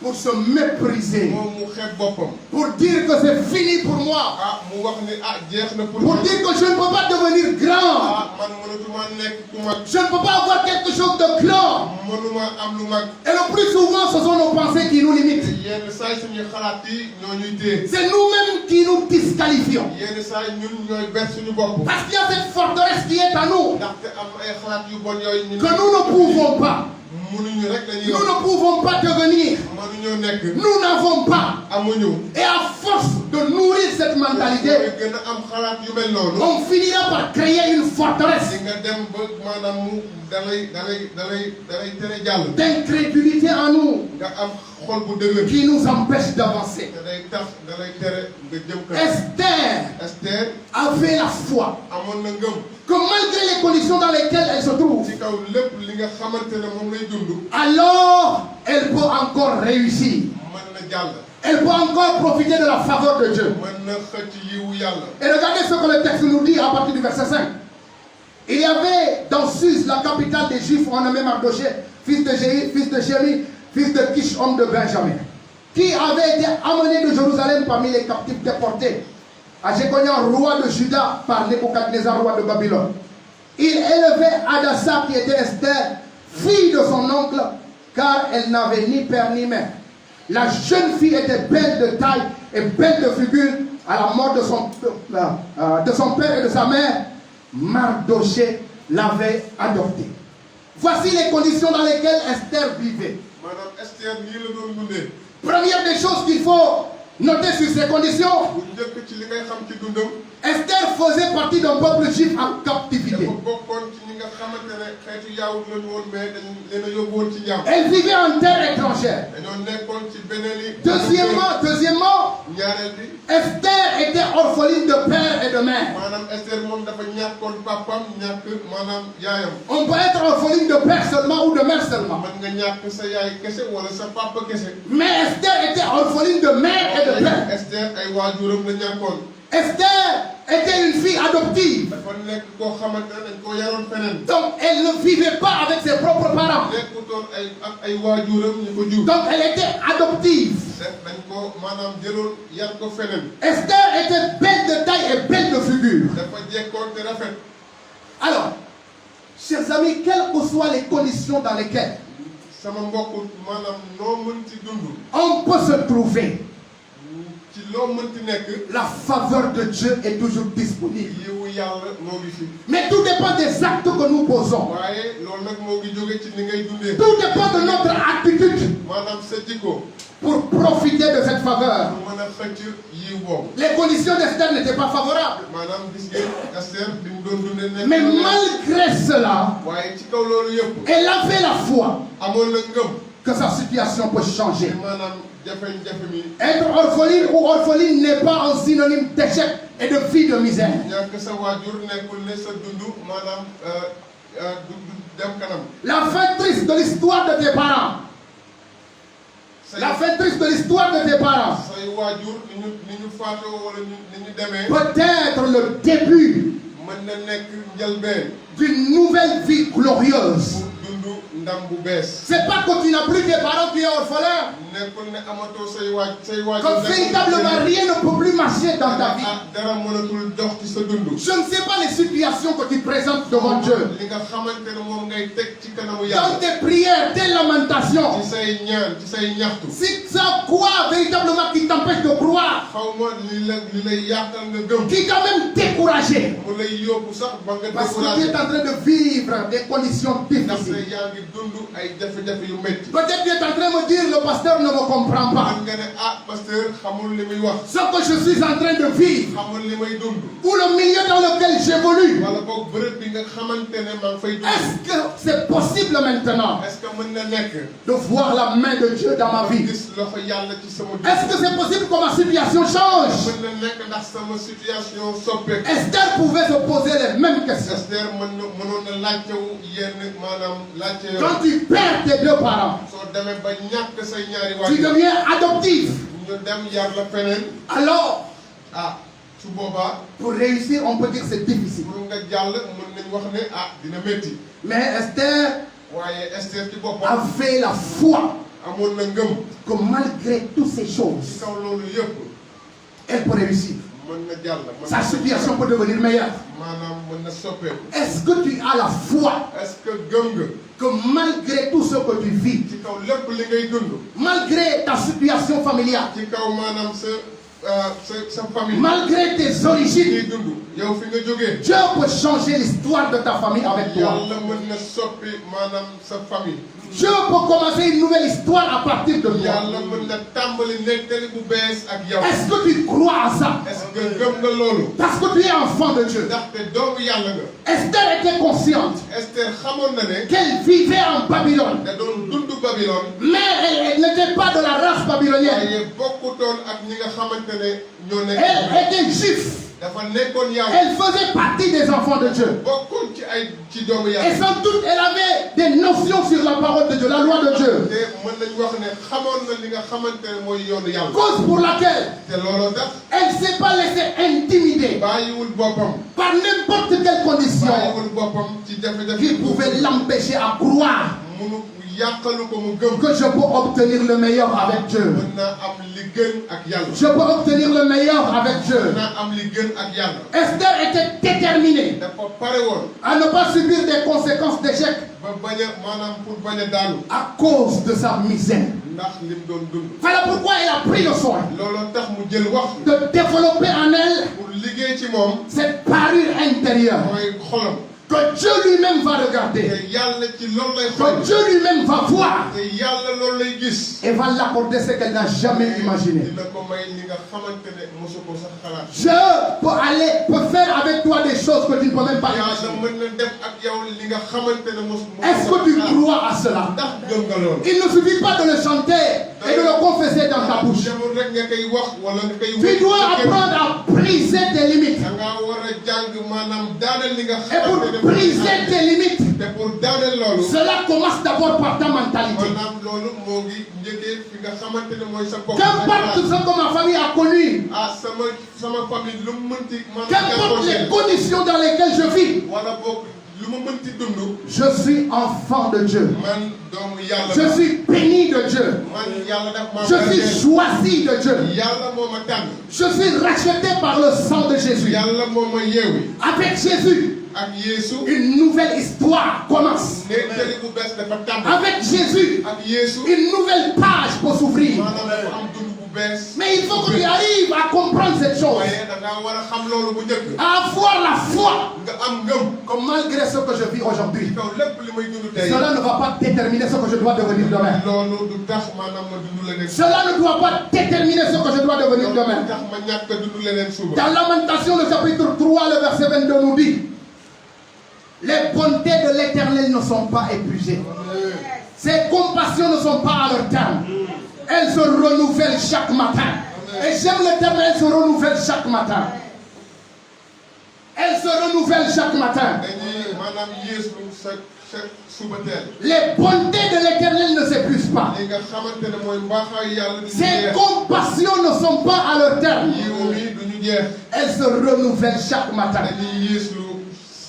pour se mépriser.
moom mu xeeb boppam.
Pour dire que c'est fini pour moi.
mu wax ni jeex na pour
Pour dire que je ne peux pas devenir grand.
man mënatuma nekk ku mag.
Je ne peux pas avoir quelque chose de grand.
mënuma am lu mag.
Et le plus souvent, ce sont nos pensées qui nous limitent.
yenn saa suñuy xalaat yi ñoo ñuy téye.
C'est nous-mêmes qui nous disqualifions.
yenn saa ñun ñooy ber suñu bopp.
Parce qu'il y a cette forteresse qui est à nous.
ndaxte am ay xalaat yu bon yooyu.
Que nous ne pouvons pas.
mënuñu rek la ñuy
Nous ne pouvons pas devenir.
mënuñoo nekk.
Nous n'avons pas.
amuñu.
Et à force de nourrir cette mentalité,
gën a am xalaat yu mel noonu.
on finira par créer une forteresse
di nga dem ba maanaam mu dalay tere jàll.
d'incrédulité en nous
nga am xol bu dëgër.
qui nous empêche d'avancer.
te day tax dalay tere nga jëm kanam. Esther
Avait la foi
amoon na ngëm.
que malgré les conditions dans lesquelles elle se trouve,
ci kaw lépp li nga xamante ne moom lay dund.
alors elle peut encore réussir.
mën na jàll.
Elle peut encore profiter de la faveur de Dieu.
mën na xëcc yiwu yàlla.
Et regardez ce que le texte nous dit à partir du verset 5. Il y avait dans Suse, la capitale des Juifs, on nommé Mardochée, fils de Jéhi, fils de Chémi, fils de Kish, homme de Benjamin, qui avait été amené de Jérusalem parmi les captifs déportés. à Jéconiah, roi de Juda, par Nebuchadnezzar, roi de Babylone. Il élevait Hadassa, qui était Esther, fille de son oncle, car elle n'avait ni père ni mère. La jeune fille était belle de taille et belle de figure. À la mort de son père et de sa mère, Mardoché l'avait adoptée. Voici les conditions dans lesquelles Esther vivait.
Madame Esther nii la doon dundee.
Première des choses qu'il faut noter sur ces conditions,
bu njëkk ci li ngay xam ci dundam.
Esther faisait partie d'un peuple juif en captivité.
dafa bokkoon ci ñi nga xamante ne xeetu yaawut lañu woon mais dañ leen a yóbbu woon ci njaam.
Elle vivait en terre étrangère.
dañoo nekkoon ci beneen yi.
Deuxièmement,
ñaareel bi.
Esther était orpheline de père et de mère.
maanaam Esther moom dafa ñàkkoon papam ñàkk maanaam yaayam.
On peut être orpheline de père seulement ou de mère seulement.
mën nga ñàkk sa yaay kese wala sa papa kese.
Mais Esther était orpheline de mère et de père.
Esther ay waajuram la ñàkkoon.
Esther était une fille adoptive.
dafa nekk koo xamante ne dañ koo yaroon feneen.
Donc elle ne vivait pas avec ses propres parents.
nekkutoon ay waajuram ñu ko jur.
Donc elle était adoptive.
dañ ko maanaam jëloon yar ko feneen.
Esther était belle de taille et belle de figure.
dafa jekkoon te rafet.
Alors, chers amis, quelles que soient les conditions dans lesquelles
sama mbokk maanaam noo mën ci dund.
on peut se trouver,
ci loo mënti nekk.
la faveur de Dieu est toujours disponible.
yiwu yàlla moo ngi fi.
Mais tout dépend des actes que nous posons.
waaye loolu nag moo ngi jóge ci ni ngay dundee.
Tout dépend de notre attitude
maanaam sa jikko.
pour profiter de cette faveur.
pour mën a xëcc yiw boobu.
Les conditions d'Esther n'étaient pas favorables.
maanaam gis ngeen Esther bi mu doon dundee nekk.
Mais malgré cela,
waaye ci kaw loolu yëpp.
elle avait la foi
amoon na ngëm.
que sa situation peut changer.
maanaam jafe-jafe mi.
Être orpheline ou orpheline n'est pas un synonyme d'échec et de vie de misère.
ñàkk sa waajur nekkul ne sa dund maanaam du dem kanam.
La fin triste de l'histoire de tes parents. La fin triste de l'histoire de tes parents.
say waajur ni ñu faatoo wala ni ñu demee.
Peut-être le début
mën na nekk njëlbeen.
d'une nouvelle vie glorieuse.
pour dund ndam bu bees.
C'est pas que tu n'as plus tes parents, tu es orphelin.
nekkul ne amatoo say waajur.
Que véritablement rien ne peut plus marcher dans ta vie.
dara mënatul dox ci sa dund.
Je ne sais pas les situations que tu présentes devant Dieu.
li nga xamante ne moom ngay teg ci kanamu
Dans
yàlla.
tes prières, tes lamentations.
ci say ñaan ci say ñaxtu.
C'est ça quoi véritablement qui t'empêche de croire,
xaw ma li lay yàqal nga gëm.
qui t'a même découragé.
mu lay yóbbu sax ba nga
Parce que tu
découragé.
es en train de vivre des conditions
ndaxte
difficiles.
yaa ngi dund ay jafe-jafe yu métti.
Peut-être tu es en train de me dire, le pasteur ne me comprend pas.
man nga ne pasteur xamul li muy wax.
Ce que je suis en train de vivre,
xamul li may dund.
ou le milieu dans lequel j'évolue,
wala boog bërëb bi nga xamante ne maa ngi fay dund.
est-ce que c'est possible maintenant
est-ce que mën na nekk.
de voir la main de Dieu dans ma vie?
gis loxo yàlla ci sama dund.
Est-ce que c'est possible que ma situation change?
mën na nekk ndax sama situation soppeeku.
Esther pouvait se poser les mêmes questions.
Esther mënoon na laajtewu yenn maanaam laajte
Quand tu perds tes deux parents,
soo demee ba ñàkk say ñaari
tu
waajur.
deviens adoptif.
ñu dem yar la feneen.
Alors,
su boobaa.
pour réussir, on peut dire que c'est difficile.
pour nga jàll mën nañ wax ne dina métti.
Mais Esther
waaye Esther ci boppam.
avait la foi
amoon na ngëm.
que malgré toutes ces
ci
choses,
kaw loolu yëpp.
elle peut réussir.
mën na jàll.
Sa situation peut devenir meilleure.
maanaam mën na soppeeku.
Est-ce que tu as la foi
est-ce que gëm nga.
que malgré tout ce que tu vis,
ci kaw lépp li ngay dund.
malgré ta situation familiale,
ci kaw maanaam sa famille.
malgré tes
ngay
origines,
dund. yow fi nga jógee.
Dieu peut changer l'histoire de ta famille avec toi.
yàlla mën na soppi maanaam sa famille.
Dieu peut commencer une nouvelle histoire à partir de toi.
yàlla mën na tàmbali nettali bu bees ak yow.
Est-ce que tu crois à ça?
est-ce que gëm nga loolu.
Parce que tu es enfant de Dieu.
ndaxte doomu yàlla nga.
Esther était consciente
Esther xamoon na ne.
qu'elle vivait en Babylone,
da doon dund Babylone.
mais elle n'était pas de la race babylonienne.
waaye bokkutoon ak ñi nga xamante ne ñoo nekk.
Elle était juive.
dafa nekkoon yàlla.
Elle faisait partie des enfants de Dieu.
bokkoon ci doomu
Et
yàlla.
sans doute, elle avait des notions sur la parole de Dieu, la loi de Dieu.
te mën nañu wax ne xamoon na li nga xamante ne mooy yoonu yàlla.
Cause pour laquelle
te looloo tax.
elle ne s'est pas laissée intimider
bàyyiwul boppam.
par n'importe quelle condition
bàyyiwul boppam ci jafe-jafe.
qui pouvait l'empêcher à croire
munu yàqalu ko mu gëm.
que je peux obtenir le meilleur avec Dieu.
mën naa am li gën ak yàlla.
Je peux obtenir le meilleur avec Dieu. Dieu.
naa am li gën ak yàlla.
Esther était déterminée
dafa pare woon
à ne pas subir des conséquences d'échec
ba bañ a maanaam pour bañ a daanu
à cause de sa misère.
ndax lim doon dund.
Voilà pourquoi elle a pris le soin
looloo tax mu jël wax
de développer en elle
pour liggéey ci moom
cette parure intérieure
mooy xolam.
que Dieu lui-même va regarder,
te yàlla ci loolu lay
que
xool.
Dieu lui-même va voir
te yàlla loolu lay gis.
et va l'accorder ce qu'elle n'a jamais imaginé.
dina ko may li nga xamante ne mosu ko sax xalaat.
Dieu peut faire avec toi des choses que tu ne peux même pas
yàlla
imaginer.
mën na def ak yow li nga xamante ne mosu.
Est-ce que tu crois à cela?
ndax gëm nga loolu.
Il ne suffit pas de le chanter et de le confesser dans ta bouche.
demul rek nga koy wax wala nga koy.
Tu dois apprendre à briser tes limites.
da ngaa war a jàng maanaam daaneel li nga
Et pour
xamante ne.
briser tes limites,
te pour daaneel loolu.
cela commence d'abord par ta mentalité.
maanaam loolu moo ngi njëkkee fi nga xamante ne mooy sa bopp.
Qu'importe ce que ma famille a connu,
ah sama famille lu mu mënti.
qu'importe les conditions dans lesquelles je vis,
wala boog lu mu mënti dund.
je suis enfant de Dieu.
man doomu yàlla.
Je suis béni de Dieu.
man yàlla daf maa.
Je suis choisi de Dieu.
yàlla moo ma tànn.
Je suis racheté par le sang de Jésus.
yàlla moo ma yeewi.
Avec Jésus,
ak Yeesu.
une nouvelle histoire commence.
nettali bu bees dafa tàmm.
Avec Jésus,
ak Yeesu.
une nouvelle page peut s'ouvrir.
maanaam dafa am dund bu bees.
Mais il faut que tu arrives à comprendre cette chose,
waaye da ngaa war a xam loolu bu njëkk.
à avoir la foi
nga am ngëm.
que malgré ce que je vis aujourd'hui,
kaw lépp li may dund tey.
cela ne va pas déterminer ce que je dois devenir demain.
loolu du tax maanaam ma dund leneen.
Cela ne doit pas déterminer ce que je dois devenir
loolu du
demain.
tax ma ñàkk a dund leneen suba.
Dans Lamentation, le chapitre 3, le verset 22 nous dit: les bontés de l'Éternel ne sont pas épuisées. Ses compassions ne sont pas à leur terme. Elles se renouvellent chaque matin. Et j'aime le terme, elles se renouvellent chaque matin. Elles se renouvellent chaque matin.
dañuy maanaam Yeesu chaque suba teel.
Les bontés de l'Éternel ne s'épuisent pas.
li nga xamante ne mooy mbaaxaayu yàlla.
Ses compassions ne sont pas à leur terme.
yiw mi du ñu jeex.
Elles se renouvellent chaque matin.
dañuy Yeesu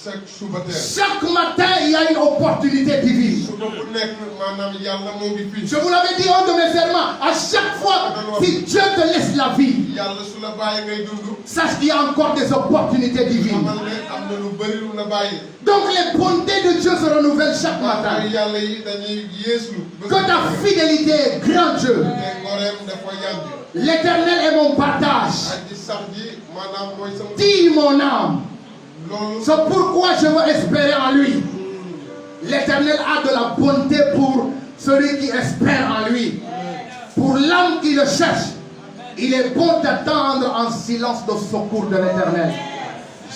chaque suba teel.
Chaque matin, il y a une opportunité divine.
suba bu nekk maanaam yàlla moo ngi fii.
Je vous l'avais dit un de mes serments, à chaque fois, si Dieu te laisse la vie,
yàlla su la bàyyi ngay dund.
sache qu'il y a encore des opportunités divines.
xamal ne am na lu bëri lu la bàyyi.
Donc les bontés de Dieu se renouvellent chaque matin.
mbaaxaayu yàlla yi dañuy Yeesu.
Que ta fidélité est grande, Dieu.
te ngoreem dafa yàgg.
L'Éternel est mon partage.
aji sax ji maanaam mooy sama.
Dis mon âme.
loolu.
C'est pourquoi je veux espérer en lui. L'Éternel a de la bonté pour celui qui espère en lui. Pour l'âme qui le cherche, il est bon d'attendre en silence le secours de l'Éternel.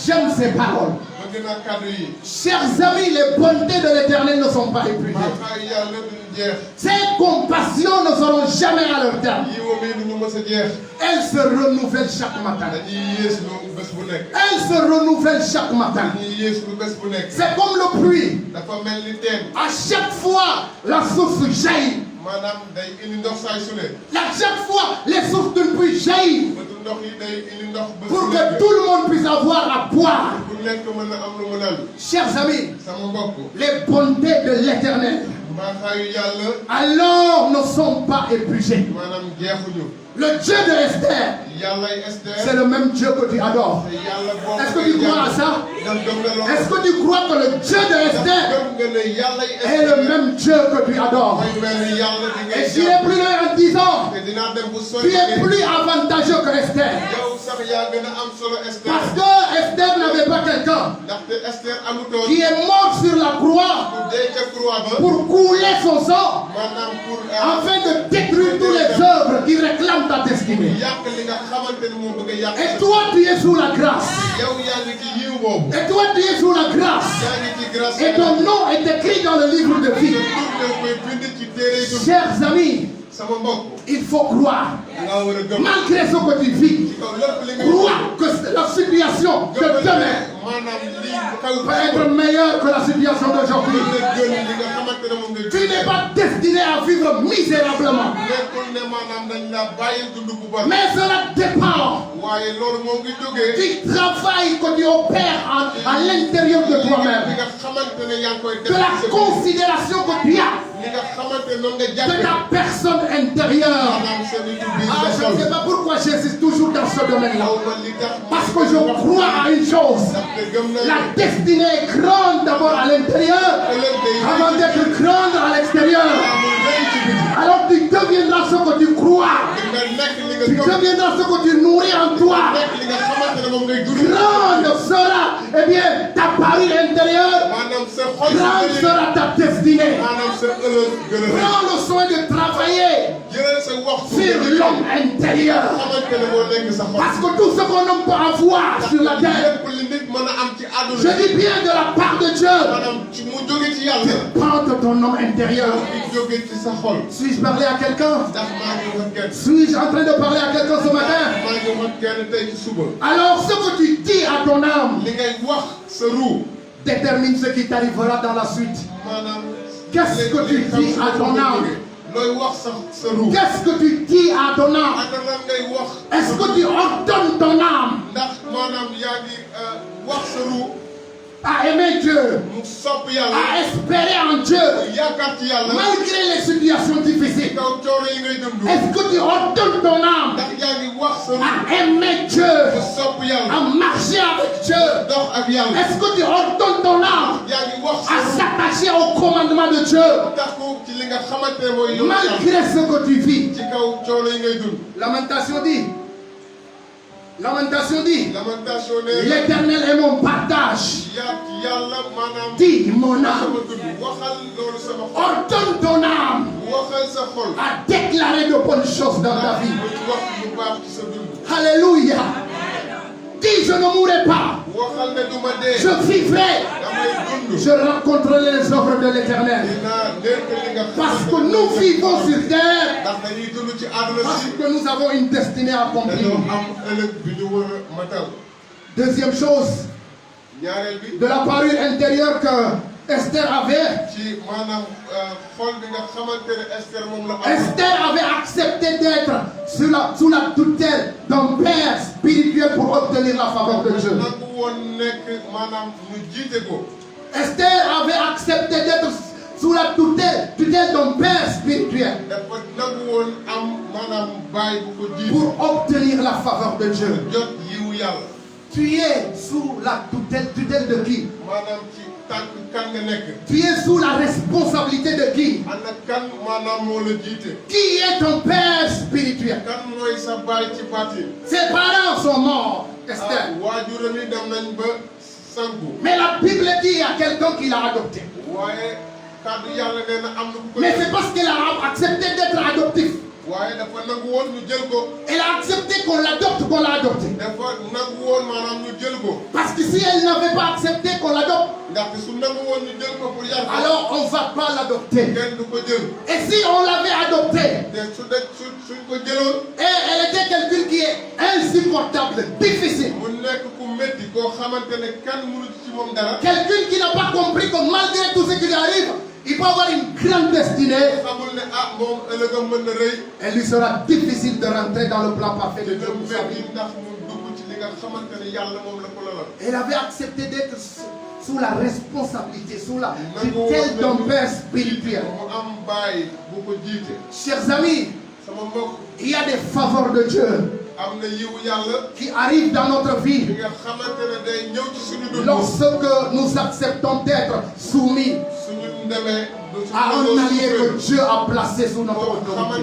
J'aime ces paroles.
bëgg naa kàddu yi.
Chers amis, les bontés de l'Éternel ne sont pas épuisées.
mbaaxaayu yàlla duñu jeex.
Ses compassions ne seront jamais à leur terme.
yiw mi duñu mës a jeex.
Elles se renouvellent chaque matin.
dañuy Yeesu bés bu nekk.
Elles se renouvellent chaque matin.
dañuy Yeesu bés bu nekk.
C'est comme le pluie.
dafa mel ni teen.
À chaque fois, la source jaillit.
maanaam day indi ndox saay su ne.
À chaque fois, les sources d'une pluie jaillissent
bëtu ndox yi day indi ndox bés
pour
bu
que
nekk.
tout le monde puisse avoir à boire.
bu nekk mën a am lu mu naan.
Chers amis,
sama mbokk.
les bontés de l'Éternel,
mbaaxaayu yàlla.
alors, ne sont pas épuisées.
maanaam jeexuñu.
Le Dieu de Esther,
yàllay Esther.
c'est le même Dieu que tu adores.
te yàlla boobu.
Est-ce que tu crois à ça?
ndax gëm nga loolu.
Est-ce que tu crois que le Dieu de Esther
gëm nga ne yàllay
est le même Dieu que tu adores?
mooy mel ni yàlla di ngay
Et j'irai plus loin en disant,
te dinaa dem bu
tu
sori.
es plus avantageux que Esther.
yow sax yaa gën a am solo Esther.
Parce que Esther n'avait pas quelqu'un
ndaxte Esther amutoon.
qui est mort sur la croix
bu dee ca croix ba.
pour couler son sang
maanaam pour.
afin de détruire toutes les œuvres qui réclament ta destinée.
yàq li nga xamante ni moom bëgg a yàq.
Et toi, tu es sous la grâce.
yow yaa ngi ci yiw boobu.
Et toi, tu es sous la grâce.
yaa ngi ci grâce.
Et ton nom est écrit dans le livre de vie.
koy bind ci téere yi.
Chers amis,
sama mbokk.
il faut croire.
nga war a gëm.
Malgré ce que tu vis,
ci kaw lépp li nga.
crois que la situation de demain
maanaam lii xew.
va être meilleure que la situation d'aujourd'hui.
nga gën li nga xamante ne moom nga.
Tu n'es pas destiné à vivre misérablement.
nekkul ne maanaam dañ la bàyyi dund bu bon.
Mais cela dépend
waaye loolu moo ngi jógee.
du travail que tu opères à l'intérieur de
li
toi-même.
nga xamante ne yaa ngi koy def.
De la considération que tu as de ta personne intérieure. Ah, je ne sais pas pourquoi j'insiste toujours dans ce domaine-là. Parce que je crois à une chose. La destinée est grande d'abord à l'intérieur avant d'être grande à l'extérieur. Alors tu deviendras ce que tu crois. Tu deviendras ce que tu nourris en toi. Grande sera, eh bien, ta parure intérieure. Grande sera ta destinée. Prends le soin de travailler sur l'homme intérieur. Parce que tout ce qu'on homme peut avoir sur la terre, je dis bien de la part de Dieu, dépend de ton homme intérieur. Suis-je parler à quelqu'un? Suis-je en train de parler à quelqu'un ce matin? Alors ce que tu dis à ton âme détermine ce qui t'arrivera dans la suite. Qu'est-ce que tu dis à ton âme? Qu'est-ce que tu dis à ton âme? Est-ce que tu ordonnes ton âme à aimer Dieu, à espérer en Dieu, malgré les situations difficiles? Est-ce que tu ordonnes ton âme à aimer Dieu, à marcher avec Dieu? Est-ce que tu ordonnes ton âme à s'attacher au commandement de Dieu, malgré ce que tu vis? Lamentation dit, l'Éternel est mon partage. Dis mon âme, ordonne ton âme à déclarer de bonnes choses dans ta vie. Alléluia. Dis, je ne mourrai pas, je vivrai, je rencontrerai les œuvres de l'Éternel. Parce que nous vivons sur terre, parce que nous avons une destinée à accomplir. Deuxième chose, de la parure intérieure que Esther avait, Esther avait accepté d'être sous la tutelle d'un père spirituel pour obtenir la faveur de Dieu. Esther avait accepté d'être sous la tutelle d'un père spirituel pour obtenir la faveur de Dieu. Tu es sous la tutelle de qui? Tu es sous la responsabilité de qui? Qui est ton père spirituel? Ses parents sont morts, Esther. Mais la Bible dit à quelqu'un qui l'a adopté. Mais c'est parce qu'elle a accepté d'être adoptif. Elle a accepté qu'on l'adopte, qu'on l'a adopté. Parce que si elle n'avait pas accepté qu'on l'adopte, alors on ne va pas l'adopter. Et si on l'avait adopté, et elle était quelqu'un qui est insupportable, difficile, quelqu'un qui n'a pas compris que malgré tout ce qui lui arrive, il peut avoir une grande destinée. Elle lui sera difficile de rentrer dans le plan parfait de Dieu pour sa vie. Elle avait accepté d'être sous la responsabilité, sous la tutelle d'un père spirituel. Chers amis, il y a des faveurs de Dieu qui arrivent dans notre vie lorsque nous acceptons d'être soumis à un allié que Dieu a placé sous notre autorité.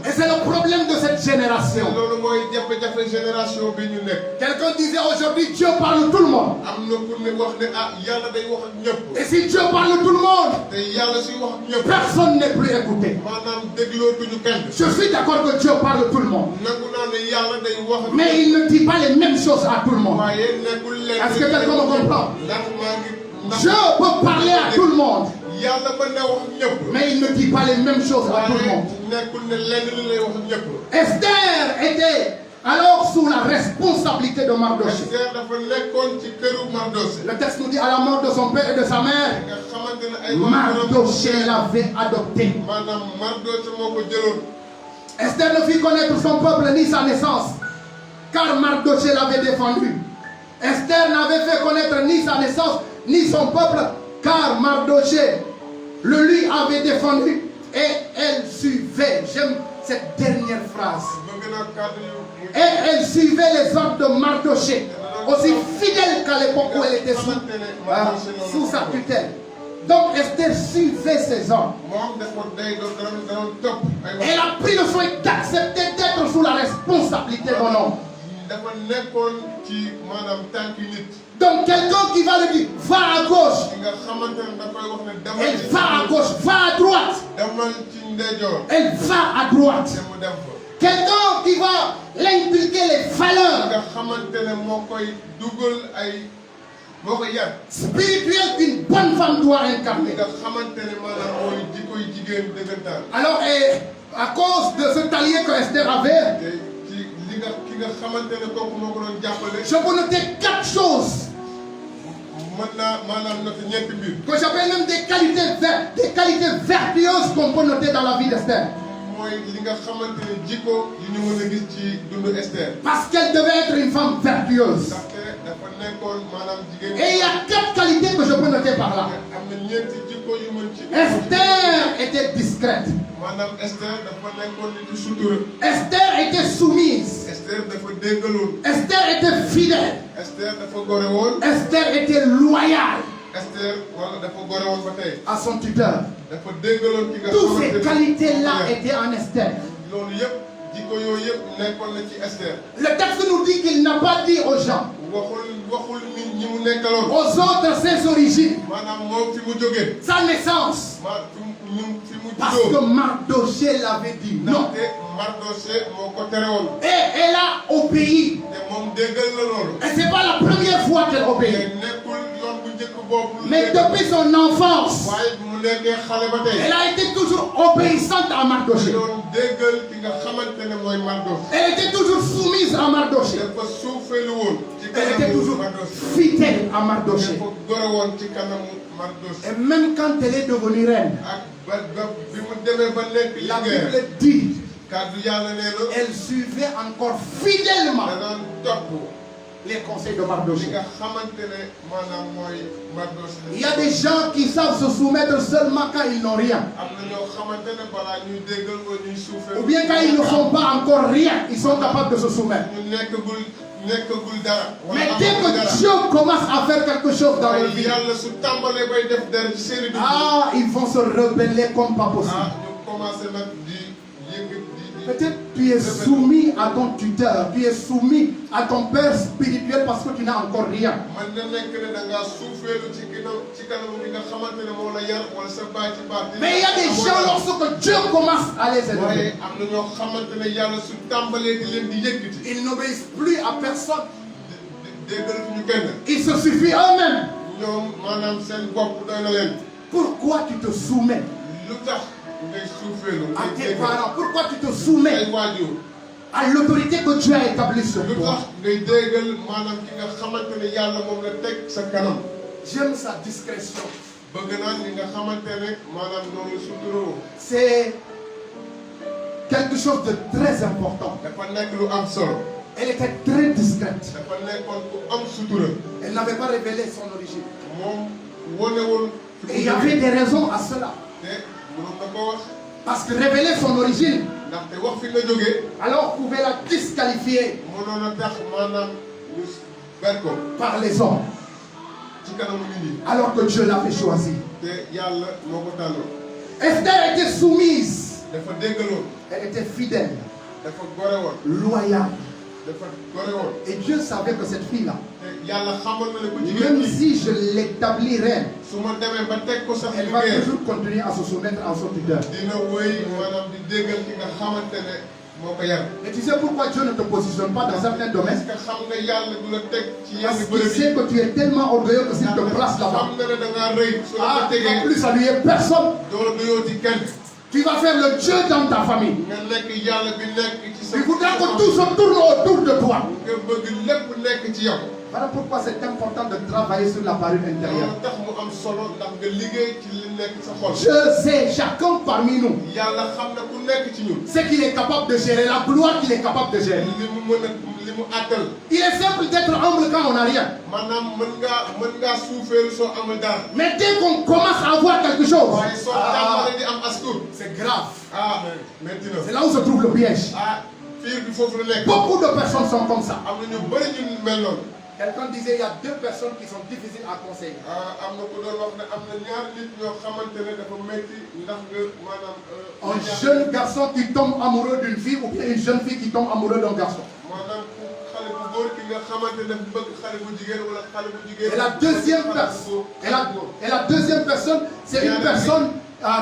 Et c'est le problème de cette génération. Quelqu'un disait aujourd'hui, Dieu parle tout le monde. Et si Dieu parle tout le monde, personne n'est plus écouté. Je suis d'accord que Dieu parle tout le monde. Mais il ne dit pas les mêmes choses à tout le monde. Est-ce que quelqu'un me comprend? Dieu peut parler à tout le monde, mais il ne dit pas les mêmes choses à tout le monde. Esther était alors sous la responsabilité de Mardoché. Le texte nous dit à la mort de son père et de sa mère, Mardoché l'avait adopté. Esther ne fit connaître son peuple ni sa naissance, car Mardoché l'avait défendu. Esther n'avait fait connaître ni sa naissance ni son peuple, car Mardoché le lui avait défendu et elle suivait. J'aime cette dernière phrase.
bëgg naa kàddu yu
Et elle suivait les ordres de Mardoché, aussi fidèle qu'à l'époque où elle était sous sa tutelle. Donc Esther suivait ses ordres.
moom dafa day doon topp ay wax.
Elle a pris le soin d'accepter d'être sous la responsabilité d'un homme.
dafa nekkoon ci maanaam tànki nit.
Donc quelqu'un qui va lui dire, va à gauche,
ki nga xamante ne da koy wax ne demal
elle
ci
va à gauche, va à droite,
demal ci ndeyjoor
elle va à droite.
te mu dem fa.
Quelqu'un qui va l'inculquer les valeurs
nga xamante ne moo koy dugal ay moo koy yar.
spirituelles qu'une bonne femme doit incarner.
nga xamante ne maanaam mooy jikkoy jigéen dëggantaan.
Alors, à cause de ce talier que Esther avait,
te ci li nga ki nga xamante ne kooku moo ko doon jàppale.
je peux noter 4 choses
mën naa maanaam noté ñeenti mbir.
que j'appelle même des qualités vertueuses qu'on peut noter dans la vie d'Esther.
mooy li nga xamante ne jikko yu ñu mën a gis ci dundu Esther.
Parce qu'elle devait être une femme vertueuse.
ndaxte dafa nekkoon maanaam jigéen.
Et il y a 4 qualités que je peux noter par là.
am na ñeenti jikko yu mën ci.
Esther était discrète.
maanaam Esther dafa nekkoon nit yu sutura.
Esther était soumise.
Esther dafa déggaloon.
Esther était fidèle.
Esther dafa gore woon.
Esther était loyale
Esther wala dafa gore woon ba tey.
à son tuteur.
dafa déggaloon ki nga
Toutes
xamante
ces
ne
qualités-là étaient en Esther.
loolu yëpp jikko yooyu yëpp nekkoon na ci Esther.
Le texte nous dit qu'il n'a pas dit aux gens,
waxul nit ñi mu nekkaloon.
aux autres ses origines,
maanaam moom fi mu jógee.
sa naissance.
fi mu
Parce que
juddoo.
Mardoché l'avait dit non.
ndaxte Mardoché moo ko tere woon.
Et elle a obéi.
te moom déggal na loolu.
Et c'est pas la première fois qu'elle
te
obéit.
nekkul yoon bu njëkk boobu.
Mais depuis son enfance,
waaye bu mu nekkee xale ba tey.
elle a été toujours obéissante à Mardoché.
doon déggal ki nga xamante ne mooy Mardoché.
Elle était toujours soumise à Mardoché.
dafa suufeelu woon. ci
Elle était
kanamu
toujours
Mardoché.
fidèle à Mardoché.
dafa gore woon ci kanamu Mardoché.
Et même quand elle est devenue reine,
ak ba bi mu demee ba nekk
la
liggéey.
Bible dit,
kàddu yàlla nee na.
elle suivait encore fidèlement
da doon topp
les conseils de
li
Mardoché.
nga xamante ne maanaam mooy Mardoché.
Il y a des gens qui savent se soumettre seulement quand ils n'ont rien.
am na ñoo xamante ne balaa ñuy déggal ko ñuy suufee.
Ou bien quand ils ne font pas encore rien, ils sont capables de se soumettre.
ñu nekkagul dara.
Mais dès que Dieu commence à faire quelque chose dans leur vie,
yàlla su tàmbalee bay def dara ci seeni dund.
ils vont se rebeller comme pas possible.
ñu commencé nag di yëngu di.
Peut-être tu es soumis à ton tuteur, tu es soumis à ton père spirituel parce que tu n'as encore rien.
man na nekk ne da ngaa suufeelu ci kanamu bi nga xamante ne moo la yar wala sa baay ci baat.
Mais il y a des gens lorsque Dieu commence à les
waaye
élever,
am na ñoo xamante ne yàlla su tàmbalee di leen di yëkkati.
ils n'obéissent plus à personne.
déggal ñu kenn.
Ils se suffisent eux-mêmes.
ñoom maanaam seen bopp doy na leen.
Pourquoi tu te soumets
lu tax ngay suufeelu.
à
ngay
tes
déggal
parents? Pourquoi tu te
ay
soumets
waajur.
à l'autorité que Dieu a établie sur
lu tax
toi?
ngay déggal maanaam ki nga xamante ne yàlla moom la teg sa kanam.
J'aime sa discrétion.
bëgg naa ni nga xamante ne maanaam noonu suturoo.
C'est quelque chose de très important.
dafa nekk lu am solo.
Elle était très discrète.
dafa nekkoon ku am sutura.
Elle n'avait pas révélé son origine.
moom wonewul.
Et il y avait des raisons à cela.
te mënoon na ko wax.
Parce que révéler son origine,
ndaxte wax fi nga jógee.
alors on pouvait la disqualifier
mënoon a tax maanaam ñu ber ko
par les hommes.
ci kanamu nit ñi.
Alors que Dieu l'avait choisi.
te yàlla moo ko tànnoon.
Esther était soumise.
dafa déggaloon.
Elle était fidèle,
dafa gore woon.
loyale.
dafa gore woon.
Et Dieu savait que cette fille-là,
te yàlla xamal na ne ko jigéen
même
ñi.
si je l'établis reine,
su ma demee ba teg ko sax
elle va
liggéey.
toujours continuer à se soumettre à son tuteur.
dina wéy maanaam di déggal ki nga xamante ne moo ko yar.
Et tu sais pourquoi Dieu ne te positionne pas dans certains
est-ce
domaines?
que xam nga yàlla du la teg ci yenn
Parce qu'il
bërëb yi.
sait que tu es tellement orgueilleux que s'il te place là-bas,
xam na ne da ngaa rëy. su la ko
tu ne vas
tegee
plus saluer personne.
doo nuyoo ci kenn.
Tu vas faire le Dieu dans ta famille.
nga nekk yàlla bi nekk ci sa.
Tu voudras que tout se tourne autour de toi.
nga bëgg lépp nekk ci yow.
Voilà pourquoi c'est important de travailler sur la parure intérieure.
loolu tax mu am solo ndax nga liggéey ci li nekk sa xol.
Je sais, chacun parmi nous,
yàlla xam na ku nekk ci ñun.
ce qu'il est capable de gérer, la gloire qu'il est capable de gérer.
li mu mën a li mu àttal.
Il est simple d'être humble quand on n'a rien.
maanaam mën ngaa suufeelu soo amul dara.
Mais dès qu'on commence à avoir quelque chose,
waaye soo tàmbalee di am astur.
c'est grave.
métti na.
C'est là où se trouve le piège.
fiir bi foofu la nekk.
Beaucoup de personnes sont comme ça.
am na ñu bëri ñu mel noonu.
Quelqu'un disait il y a deux personnes qui sont difficiles à conseiller.
am na ku doon wax ne am na ñaari nit ñoo xamante ne dafa métti ndax nga maanaam.
Un jeune garçon qui tombe amoureux d'une fille ou bien une jeune fille qui tombe amoureux d'un garçon.
maanaam xale bu góor ki nga xamante ne bëgg xale bu jigéen wala xale bu jigéen.
Et la deuxième personne, c'est une personne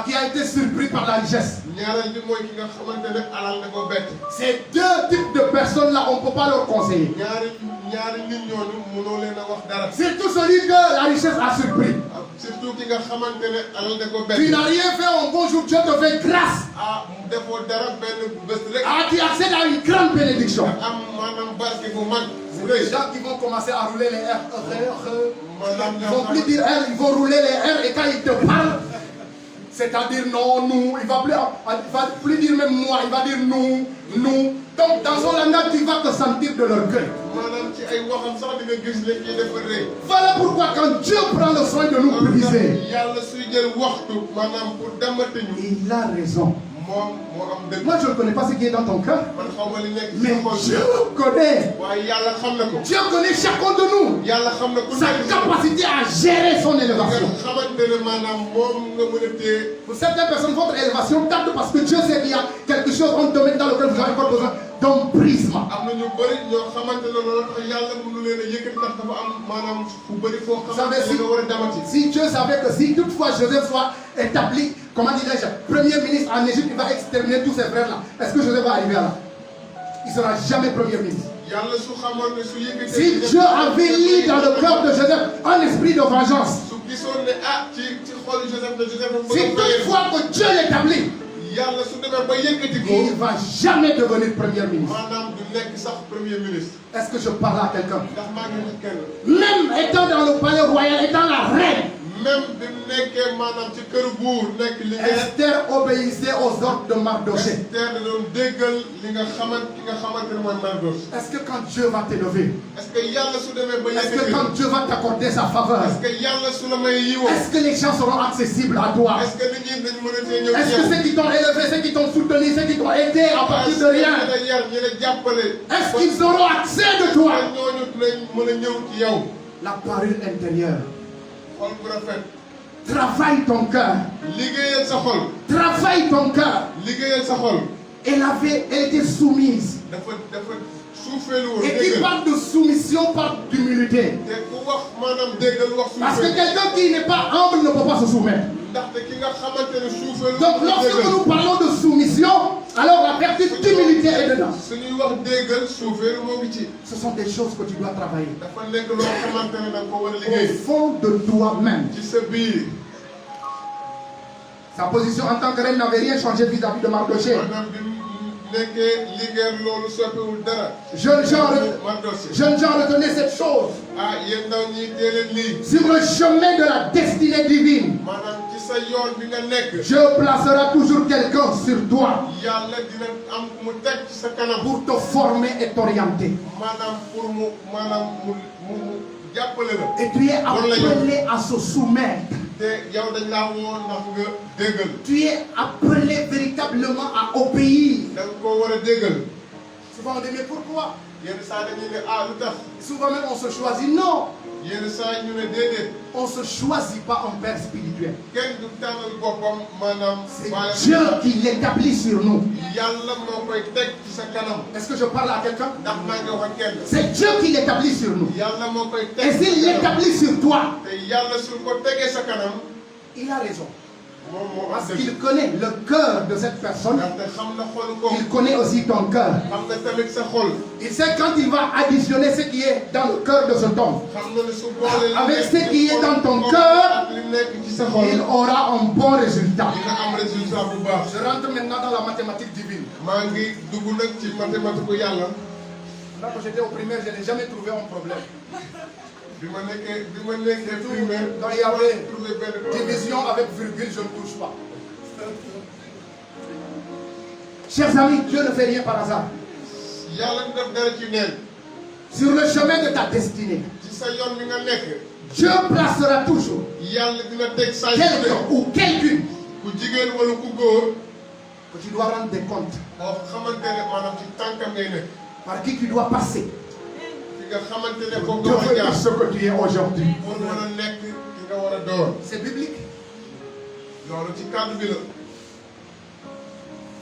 qui a été surprise par la richesse.
ñaareel bi mooy ki nga xamante ne alal da ko bett.
Ces deux types de personnes-là, on ne peut pas leur conseiller.
ñaari nit ñooñu mënoo leen a wax dara.
Surtout celui que la richesse a surpris.
surtout ki nga xamante ne alal da ko bett.
Tu n'as rien fait un bon jour, Dieu te fait grâce.
mu defoo dara benn bés rek.
Tu accèdes à une grande bénédiction.
am maanaam barke bu mag.
C'est les gens qui vont commencer à rouler les R.
maanaam
Ils vont plus dire R, ils vont rouler les R et quand ils te parlent, c'est-à-dire non, nous, il va plus dire même moi, il va dire nous. Donc dans son langage, tu vas te sentir de l'orgueil. Voilà pourquoi quand Dieu prend le soin de nous briser, il a raison. Moi je ne connais pas ce qui est dans ton cœur, mais Dieu connaît. Dieu connaît chacun de nous, sa capacité à gérer son élévation. Pour certaines personnes, votre élévation tarde parce que Dieu sait qu'il y a quelque chose en domaine dans lequel vous avez encore besoin d'un prisme. Vous savez, si Dieu savait que si toutefois Joseph soit établi, comment dirais-je, premier ministre en Égypte, il va exterminer tous ses frères-là. Est-ce que Joseph va arriver là? Il ne sera jamais premier ministre. Si Dieu avait mis dans le cœur de Joseph un esprit de vengeance, si toutefois que Dieu l'établit, il ne va jamais devenir premier ministre. Est-ce que je parle à quelqu'un? Même étant dans le palais royal, étant la reine, Esther obéissait aux ordres de Mardoché. Est-ce que quand Dieu va t'élever, est-ce que quand Dieu va t'accorder sa faveur, est-ce que les gens seront accessibles à toi? Est-ce que ceux qui t'ont élevé, ceux qui t'ont soutenu, ceux qui t'ont aidé à partir de rien, est-ce qu'ils auront accès de toi? La parure intérieure. Travaille ton cœur. Travaille ton cœur. Elle était soumise. Et qui parle de soumission par d'humilité. Parce que quelqu'un qui n'est pas humble ne peut pas se soumettre. Donc lorsque nous parlons de soumission, alors la vertu d'humilité est dedans. Ce sont des choses que tu dois travailler. Au fond de toi-même. Sa position en tant que reine n'avait rien changé vis-à-vis de Mardoché. Jeunes gens, retenez cette chose. Sur le chemin de la destinée divine, Dieu placera toujours quelqu'un sur toi pour te former et t'orienter. Et tu es appelé à se soumettre. Tu es appelé véritablement à obéir. Souvent on dit mais pourquoi? Souvent même on se choisit. Non. On ne se choisit pas en père spirituel. C'est Dieu qui l'établit sur nous. Est-ce que je parle à quelqu'un? C'est Dieu qui l'établit sur nous. Et s'il l'établit sur toi, il a raison. Parce qu'il connaît le cœur de cette personne. Il connaît aussi ton cœur. Il sait quand il va additionner ce qui est dans le cœur de cet homme avec ce qui est dans ton cœur, il aura un bon résultat. Je rentre maintenant dans la mathématique divine. Là, quand j'étais au primaire, je n'ai jamais trouvé un problème.
bi ma nekkee primaire.
Quand il y avait
trouvé benn problème.
division avec virgule, je ne touche pas. Chers amis, Dieu ne fait rien par hasard.
yàlla du def dara ci neen.
Sur le chemin de ta destinée,
ci sa yoon bi nga nekk.
Dieu placera toujours
yàlla dina teg saa yu
quelqu'un ou quelqu'une
ku jigéen wala ku góor.
que tu dois rendre des comptes,
boo xamante ne maanaam ci tànkam ngay nekk.
par qui tu dois passer
fi nga xamante ne foofu nga
pour
war a
devenir
jaar.
ce que tu es aujourd'hui.
pour mën a nekk ki nga war a doon.
C'est biblique.
loolu ci kàddu bi la.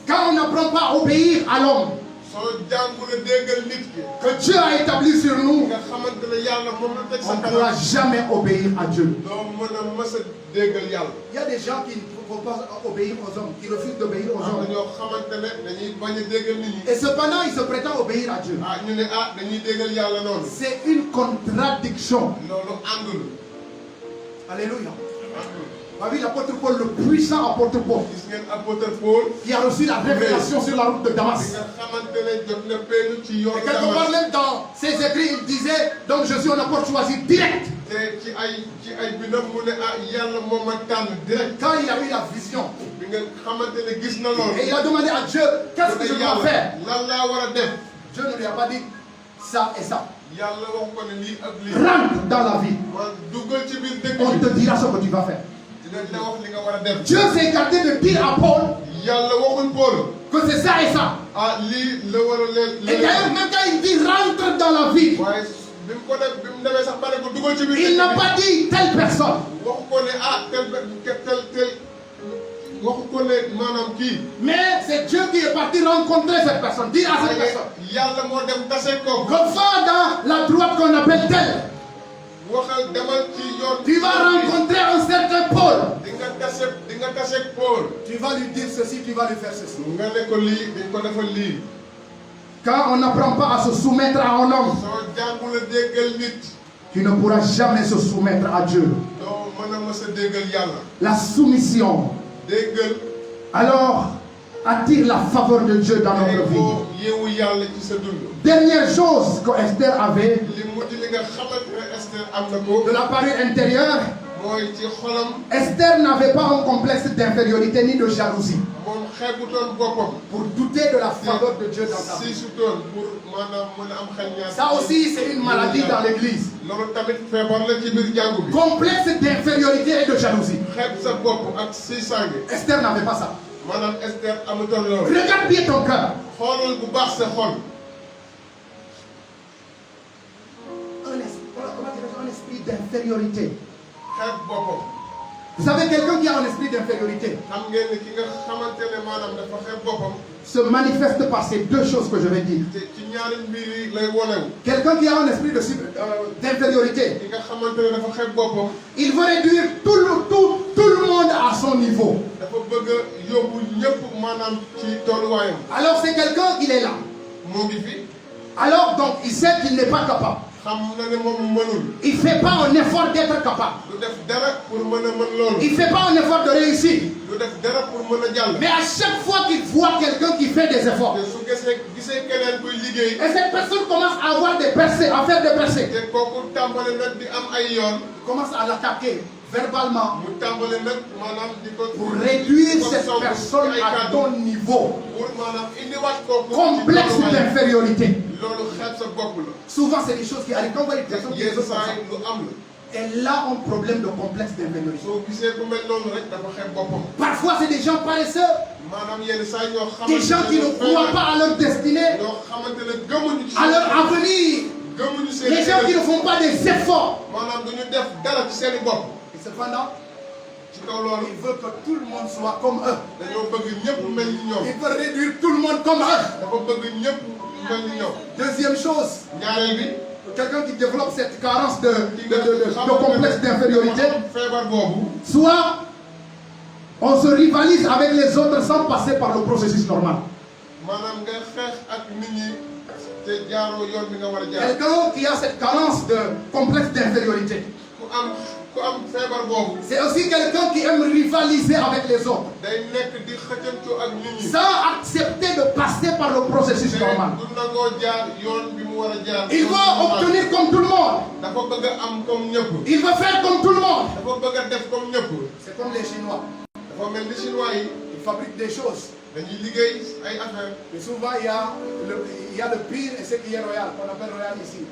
Quand on n'apprend pas à obéir à l'homme
soo jàngul a déggal nit ki.
que Dieu a établi sur nous,
nga xamante ne yàlla moom la teg
on
sa
ne pourra
kanam.
jamais obéir à Dieu.
doo mën a mës a déggal yàlla.
Il y a des gens qui ne vont pas obéir aux hommes, qui refusent d'obéir aux
am na
hommes.
ñoo xamante ne dañuy bañ a déggal nit ñi.
Et cependant, ils se prétendent obéir à Dieu.
ñu ne dañuy déggal yàlla noonu.
C'est une contradiction.
loolu àndul.
Alléluia.
àndul.
Vous avez vu l'apôtre Paul, le puissant apôtre Paul,
gis ngeen apôtre Paul.
qui a reçu la révélation sur la route de
bi
Damas.
nga xamante ne jot na peelu ci yoonu
Et quelque part même dans ses écrits, il disait, donc je suis un apôtre choisi direct.
te ci ay bindam mu ne yàlla moo ma tànn direct.
Quand il a eu la vision,
bi nga xamante ne gis na loolu.
et il a demandé à Dieu, qu'est-ce que je dois faire?
lan laa war a def.
Dieu ne lui a pas dit ça et ça.
yàlla wax ko ne lii ak lii.
Rentre dans la vie.
man duggal ci biir dëkk
On
bi.
te dira ce que tu vas faire.
dina la wax li nga war a def.
Dieu s'est écarté de dire à Paul
yàlla waxul Paul.
que c'est ça et ça.
lii la war a leen.
Et d'ailleurs, même quand il dit rentre dans la vie,
waaye bi mu ko def bi mu demee sax ba ne ko duggal ci biir.
il n'a pas dit telle personne.
waxu ko ne tel waxu ko ne maanaam kii.
Mais c'est Dieu qui est parti rencontrer cette personne, dire à cette personne
yàlla moo dem tase ko.
que va dans la droite qu'on appelle telle.
waxal demal ci yoon.
Tu vas rencontrer un certain Paul.
di nga tase Paul.
Tu vas lui dire ceci, tu vas lui faire ceci.
nga ne ko lii di ko defal lii.
Quand on n'apprend pas à se soumettre à un homme,
soo jàngul a déggal nit.
tu ne pourras jamais se soumettre à Dieu.
doo mën a mës a déggal yàlla.
La soumission,
déggal.
alors, attire la faveur de Dieu dans notre vie.
boo yeewu yàlla ci sa dund.
Dernière chose que Esther avait
li mujj li nga xamante ne Esther am na ko.
de la parure intérieure,
mooy ci xolam.
Esther n'avait pas un complexe d'infériorité ni de jalousie
moom xeebutoon boppam.
pour douter de la faveur de Dieu dans sa vie.
si sutoon pour maanaam mën a am xel ñaar.
Ça aussi, c'est une maladie dans l'église.
loolu tamit feebar la ci biir jàngu bi.
Complexe d'infériorité et de jalousie.
xeeb sa bopp ak si sànge.
Esther n'avait pas ça.
maanaam Esther amutoon loolu.
Regarde bien ton cœur.
xoolal bu baax sa xol.
Un esprit d'infériorité.
xeeb boppam.
Vous savez, quelqu'un qui a un esprit d'infériorité
xam ngeen ne ki nga xamante ne maanaam dafa xeeb boppam.
se manifeste par ces deux choses que je vais dire.
te ci ñaari mbir yi lay wonewu.
Quelqu'un qui a un esprit d'infériorité,
ki nga xamante ne dafa xeeb boppam.
il veut réduire tout le monde à son niveau.
dafa bëgg a yóbbu ñëpp maanaam ci tolluwaayam.
Alors c'est quelqu'un, il est là.
moo ngi fi.
Alors donc il sait qu'il n'est pas capable.
xam na ne moom mënul.
Il ne fait pas un effort d'être capable.
du def dara pour mën a mën loolu.
Il ne fait pas un effort de réussir.
du def dara pour mën a jàll.
Mais à chaque fois qu'il voit quelqu'un qui fait des efforts,
te su gisee keneen kuy liggéey.
et cette personne commence à avoir des percées, à faire des percées,
te kooku tàmbale nag di am ay yoon.
il commence à l'attaquer verbalement
mu tàmbale nag maanaam di ko.
pour réduire
di ko
cette
song
personne
ci ay
à
kàddu.
ton niveau.
pour maanaam indiwaat kooku.
Complexe
ci tolluwaayam.
d'infériorité.
loolu xeeb sa bopp la.
Souvent, c'est des choses qui arrivent. Quand vous voyez une personne qui est
yenn
comme
saa
ça,
yi lu am la.
elle a un problème de complexe d'infériorité.
soo gisee ku mel noonu rek dafa xeeb boppam.
Parfois, c'est des gens paresseux,
maanaam yenn saa yi ñoo xamante
des gens qui ne croient pas à leur destinée,
ñoo xamante ne gëmuñu ci
à leur avenir,
gëmuñu seen
les gens qui ne font pas des efforts.
maanaam duñu def dara ci seen i bopp.
Et cependant,
ci kaw loolu
ils veulent que tout le monde soit comme eux.
dañoo bëgg ñëpp mel ni ñoom.
Ils veulent réduire tout le monde comme eux.
dafa bëgg ñëpp mel ni ñoom.
Deuxième chose,
ñaareel bi.
quelqu'un qui développe cette carence de complexe d'infériorité,
feebar boobu.
soit on se rivalise avec les autres sans passer par le processus normal.
maanaam nga xeex ak nit ñi te jaaroo yoon bi nga war a jaar.
Quelqu'un qui a cette carence de complexe d'infériorité,
ku ku am feebar boobu.
C'est aussi quelqu'un qui aime rivaliser avec les autres.
day nekk di xëccantoo ak nit ñi.
Sans accepter de passer par le processus normal.
du nangoo jaar yoon bi mu war a jaar.
Il veut obtenir comme tout le monde.
dafa bëgg a am comme ñëpp.
Il veut faire comme tout le monde.
dafa bëgg a def comme ñëpp.
C'est comme les Chinois.
dafa mel ni chinois yi.
Ils fabriquent des choses.
dañuy liggéey ay affaires.
Mais souvent, il y a le pire et ce qui est royal, qu'on appelle royal ici.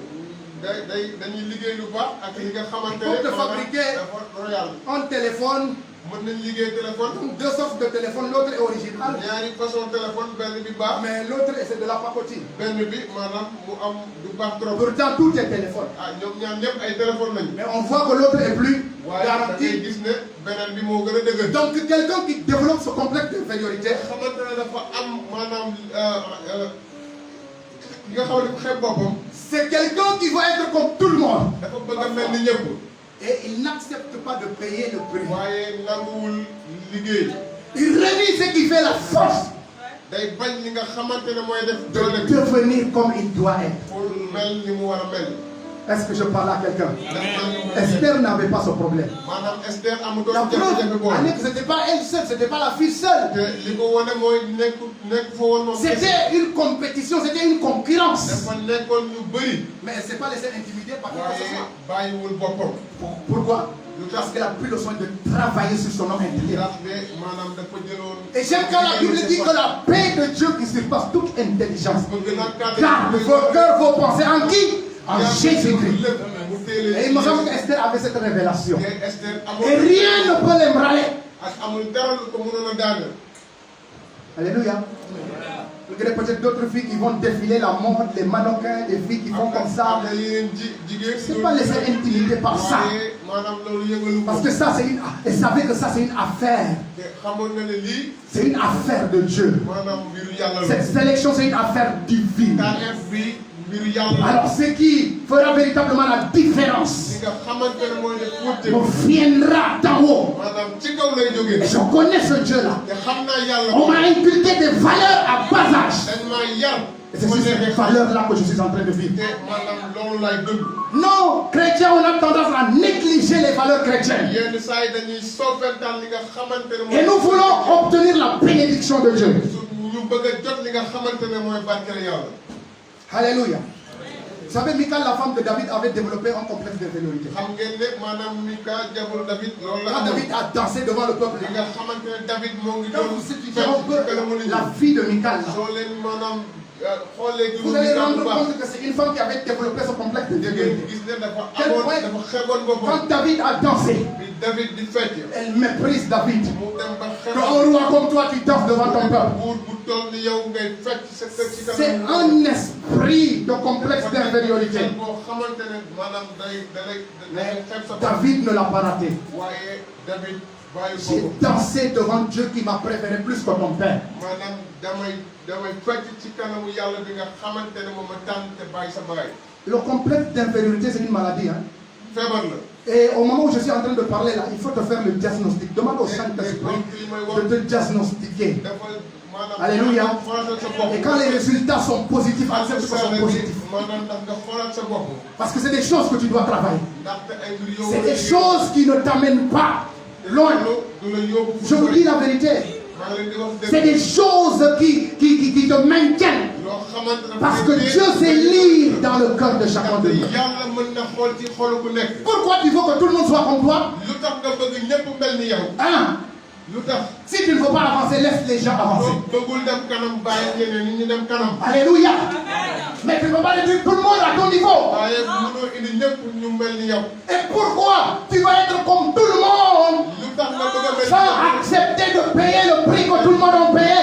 dañuy liggéey lu baax ak li nga xamante
Pour te fabriquer
royal.
un téléphone,
mën nañ liggéey téléphone.
deux sortes de téléphones, l'autre est original,
ñaari façon téléphone benn bi baax.
mais l'autre c'est de la pacotille.
benn bi maanaam mu am du baax trop.
Pourtant, tout est téléphone.
ah ñoom ñaar ñëpp ay téléphone lañu.
Mais on voit que l'autre est plus
waaye da ngay
garanti.
gis ne beneen bi moo gën a dëgër.
Donc, quelqu'un qui développe ce complexe d'infériorité,
xamante ne dafa am maanaam ki nga xam ne dafa xeeb boppam.
c'est quelqu'un qui veut être comme tout le monde.
dafa bëgg a mel ni ñëpp.
Et il n'accepte pas de payer le prix.
waaye nanguwul liggéey.
Il renie ce qui fait la force
day bañ li nga xamante ne mooy def
de
doole bi
devenir comme il doit être.
pour mel ni mu war a mel.
Est-ce que je parle à quelqu'un?
ndax
Esther n'avait pas ce problème.
maanaam Esther amutoon
La
jafe-jafe
preuve en est
boobu.
que ce n'était pas elle seule, ce n'était pas la fille seule.
te li ko wane mooy nekk fa woon moom.
C'était une compétition, c'était une concurrence.
dafa nekkoon ñu bëri.
Mais elle ne s'est pas laissée intimider par qui que ce
waaye
soit.
bàyyiwul boppam.
Pourquoi? Parce qu'elle a pris le soin de travailler sur son homme intérieur.
ndax de maanaam dafa jëloon.
Et j'aime quand la Bible dit que la paix de Dieu qui surpasse toute intelligence
bëgg na kàddu
garde vos cœurs, vos pensées en qui? En Jésus-Christ. Et il me semble qu'Esther avait cette révélation.
te Esther
Et rien ne peut l'ébranler.
ak amul dara lu ko mënoon a daaneel.
Alléluia. Vous avez peut-être d'autres filles qui vont défiler la mode, les mannequins, les filles qui font comme ça.
am na yeneen jigéen.
C'est pas laisser intimider par ça.
waaye maanaam loolu yëngalu ko.
Parce que ça, c'est une. Elle savait que ça, c'est une affaire.
te xamoon na ne lii.
C'est une affaire de Dieu.
maanaam mbiru yàlla la.
Cette sélection, c'est une affaire divine.
tànneef bi mbiru yàlla la.
Alors, ce qui fera véritablement la différence
li nga xamante ne mooy def wute.
me viendra d'en haut.
maanaam ci kaw lay
Et
jógee.
je connais ce Dieu-là.
te xam naa yàlla.
On m'a inculqué des valeurs à bas âge.
dañ maa yar.
Et c'est sur ces valeurs-là que je suis en train de vivre.
te maanaam loolu laay dund.
Non, chrétiens, on a tendance à négliger les valeurs chrétiennes.
yenn saa yi dañuy soppantal li nga xamante ne mooy.
Et nous voulons obtenir la bénédiction de Dieu.
ñu bëgg a jot li nga xamante ne mooy barkeel yàlla.
Alléluia. Vous savez, Michal, la femme de David, avait développé un complexe d'infériorité.
xam ngeen ne maanaam Mika jabaru David loolu la
Quand
amoon.
David a dansé devant le peuple,
li nga xamante ne David moo ngi
quand
doon
vous étudiez
fekk
un
ci kanamu
peu
nit ñi.
la vie de Michal, là,
soo leen maanaam xoolee
vous allez rendre compte que c'est une femme qui avait développé ce complexe d'infériorité.
gis ne dafa
Quel
amoon
point?
dafa xeeboon boppam.
Quand David a dansé,
bi David di fecc.
elle méprise David.
mu dem ba
Que
xeeboon.
un roi comme toi, tu danses devant ton peuple.
buur bu toll ni yow ngay fecc sa kër ci
C'est
kanamu.
un esprit de complexe d'infériorité.
boo xamante ne maanaam day
Mais
xeeb sa bopp.
David ne l'a pas raté.
waaye David bàyyi
J'ai
ko.
dansé devant Dieu qui m'a préféré plus que ton père.
maanaam damay fecc ci kanamu yàlla bi nga xamante ne moom a tànn te bàyyi sa baay.
Le complexe d'infériorité, c'est une maladie. Hein?
feebar la.
Et au moment où je suis en train de parler là, il faut te faire le diagnostic. Demande au Saint-Esprit de te diagnostiquer.
dafa maanaam.
Alléluia.
xoolal sa bopp.
Et quand les résultats sont positifs, accepte que ce sont positifs.
maanaam ndax nga xoolal sa bopp.
Parce que c'est des choses que tu dois travailler.
ndaxte ay mbir yow.
C'est des choses qui ne t'amènent pas loin.
du la yóbbu.
Je vous dis la vérité.
maa ngi leen di wax dëgg.
C'est des choses qui te maintiennent.
loo xamante ne.
Parce que Dieu sait lire dans le cœur de chacun de nous.
yàlla mën na xool ci xolu ku nekk.
Pourquoi tu veux que tout le monde soit comme toi?
lu tax nga bëgg ñëpp mel ni yow.
Hein?
lu tax.
Si tu ne veux pas avancer, laisse les gens avancer.
soo bëggul dem kanam bàyyi ñeneen ñi ñu dem kanam.
Alléluia. Mais tu ne peux pas dire tout le monde à ton niveau.
waaye mënoo indi ñëpp ñu mel ni yow.
Et pourquoi tu vas être comme tout le monde
lu tax nga bëgg a mel
sans accepter de payer le prix que tout le monde a payé?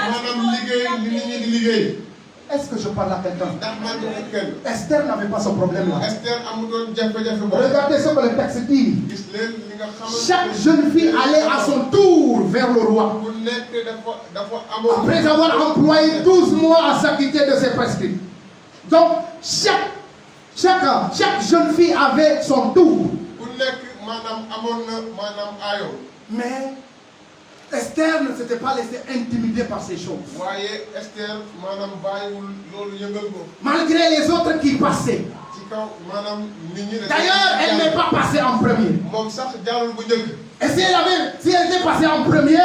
maanaam liggéey li nit ñi di liggéey.
Est-ce que je parle à quelqu'un?
ndax man du kenn.
Esther n'avait pas ce problème-là.
Esther amutoon jafe-jafe boobu.
Regardez ce que le texte dit.
gis leen li nga xamante
Chaque jeune fille allait à son tour vers le roi.
ku nekk dafa amoon.
Après avoir employé 12 mois à s'acquitter de ses prescrits. Donc, chaque jeune fille avait son tour.
ku nekk maanaam amoon na maanaam aayo.
Mais Esther ne s'était pas laissée intimider par ces choses.
waaye Esther maanaam bàyyiwul loolu yëngal ko.
Malgré les autres qui passaient.
ci
D'ailleurs, elle n'est pas passée en premier. Et si elle était passée en premier,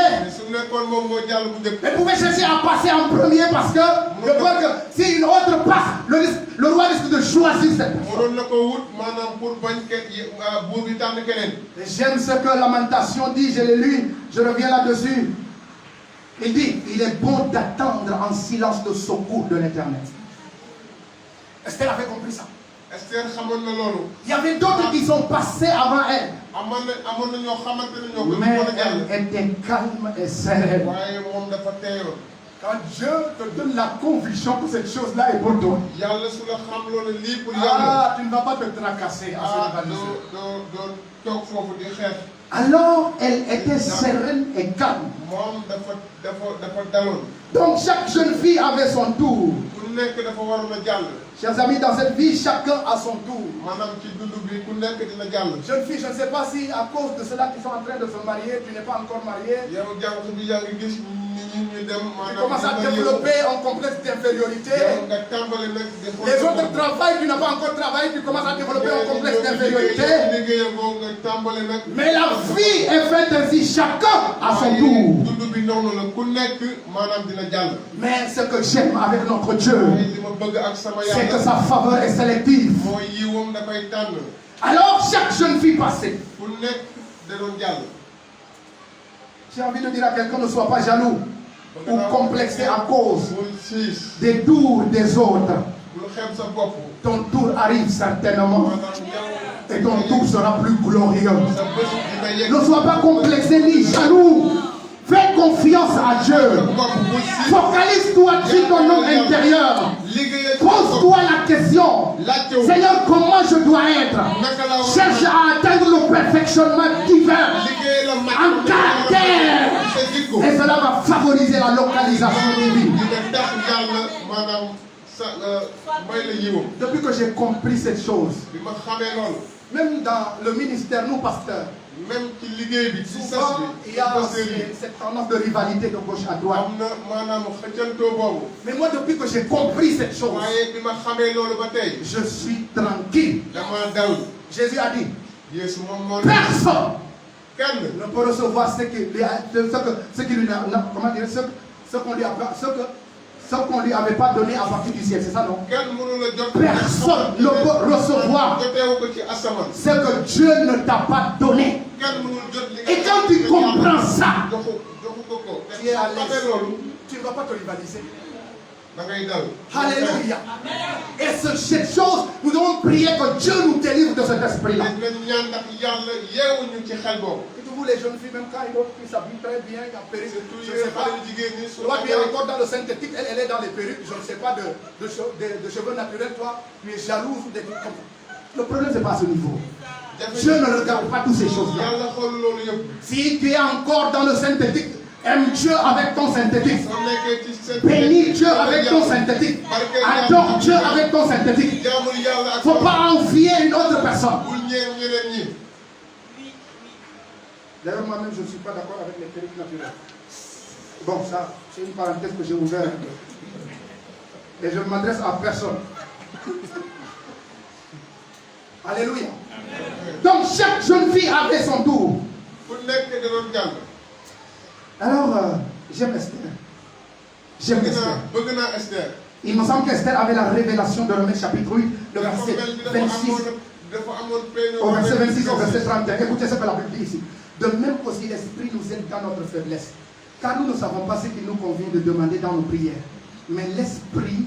elle pouvait chercher à passer en premier parce que je crois que si une autre passe, le roi risque de choisir cette personne. Et j'aime ce que Lamentation dit, je l'ai lu, je reviens là-dessus. Il dit, il est bon d'attendre en silence le secours de l'Éternel. Esther avait compris ça. Il y avait d'autres qui sont passés avant elle. Mais elle était calme et sereine. Quand Dieu te donne la conviction que cette chose-là est pour toi, tu ne vas pas te tracasser à ce niveau. Alors elle était sereine et calme. Donc chaque jeune fille avait son tour. Chers amis, dans cette vie, chacun a son tour. Jeune fille, je ne sais pas si à cause de cela qui sont en train de se marier, tu n'es pas encore marié. Tu commences à développer un complexe d'infériorité. Les autres travaillent, tu n'as pas encore travaillé, tu commences à développer un complexe d'infériorité. Mais la vie est faite ainsi, chacun a son tour. Mais ce que j'aime avec notre Dieu, c'est que sa faveur est sélective. Alors chaque jeune fille passée. J'ai envie de dire à quelqu'un, ne sois pas jaloux ou complexé à cause des tours des autres. Ton tour arrive certainement et ton tour sera plus glorieux. Ne sois pas complexé ni jaloux. Fais confiance à Dieu. Focalise-toi sur ton homme intérieur. Pose-toi la question. Seigneur, comment je dois être? Cherche à atteindre le perfectionnement divin en caractère. Et cela va favoriser la localisation divine. Depuis que j'ai compris cette chose, même dans le ministère, nous pasteurs, souvent il y a cette tendance de rivalité de gauche à droite. Mais moi, depuis que j'ai compris cette chose, je suis tranquille. Jésus a dit, personne ne peut recevoir ce qu'on lui avait pas donné à partir du ciel, c'est ça, non? Personne ne peut recevoir ce que Dieu ne t'a pas donné. Et quand tu comprends ça, tu es à l'aise. Tu ne vas pas te rivaliser. Alléluia. Et cette chose, nous devons prier que Dieu nous délivre de cet esprit-là. Vous les jeunes filles, même quand ils s'habillent très bien, il y a perruque, je ne sais pas. Toi, tu es encore dans le synthétique, elle est dans les perruques, je ne sais pas, de cheveux naturels, toi, tu es jalouse ou des trucs comme ça. Le problème, ce n'est pas à ce niveau. Dieu ne regarde pas toutes ces choses-là. Si tu es encore dans le synthétique, aime Dieu avec ton synthétique. Bénis Dieu avec ton synthétique. Adore Dieu avec ton synthétique. Il ne faut pas envier une autre personne. D'ailleurs, moi-même, je ne suis pas d'accord avec les perruques naturelles. Bon, ça, c'est une parenthèse que j'ai ouverte. Et je ne m'adresse à personne. Alléluia. Donc, chaque jeune fille avait son tour. Alors, j'aime Esther. J'aime Esther. Il me semble qu'Esther avait la révélation de Romains chapitre 8, le verset 26. Au verset 26 au verset 31. Écoutez ce que la Bible dit ici. De même aussi l'Esprit nous aide dans notre faiblesse. Car nous ne savons pas ce qu'il nous convient de demander dans nos prières. Mais l'Esprit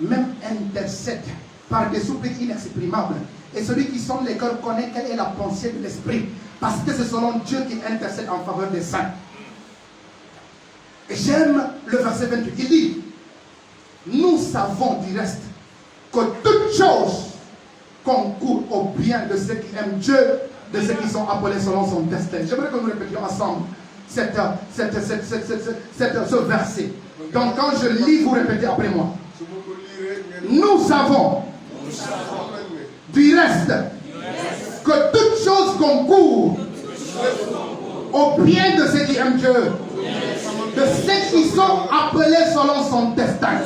même intercède par des soupirs inexprimables. Et celui qui sonde les cœurs connaît quelle est la pensée de l'Esprit. Parce que c'est selon Dieu qui intercède en faveur des saints. Et j'aime le verset 28. Il dit, nous savons du reste que toutes choses concourent au bien de ceux qui aiment Dieu, de ceux qui sont appelés selon son destin. J'aimerais que nous répétions ensemble ce verset. Donc quand je lis, vous répétez après moi. Nous savons du reste que toutes choses concourent au bien de ceux qui aiment Dieu, de ceux qui sont appelés selon son destin.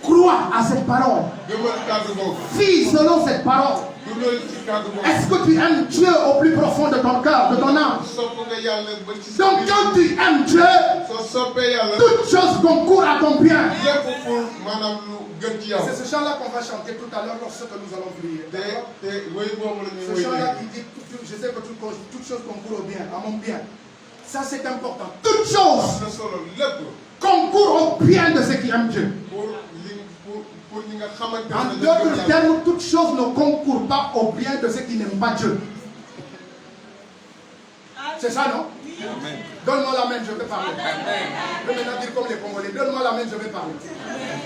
Crois Crois à cette parole.
gëmal kàddu boobu.
Vis selon cette parole.
dundal ci kàddu boobu.
Est-ce que tu aimes Dieu au plus profond de ton cœur, de ton âme?
sopp nga yàlla ba ci sa
Donc
biir.
quand tu aimes Dieu,
soo soppee yàlla.
toutes choses concourent à ton bien.
lépp pour maanaam lu gën ci yow.
C'est ce chant-là qu'on va chanter tout à l'heure lorsque nous allons prier.
te wéy boobu la ñuy
Ce
wéy
chant-là qui dit, je sais que toutes choses concourent au bien, à mon bien. Ça c'est important. Toutes choses
am na solo lépp
concourent au bien de ceux qui aiment Dieu.
pour ñi nga xamante ne
En
dañu gëm
d'autres
yàlla.
termes, toutes choses ne concourent pas au bien de ceux qui n'aiment pas Dieu. C'est ça, non? Donne-moi la main, je vais parler. Je vais maintenant dire comme les Congolais. Donne-moi la main, je vais parler.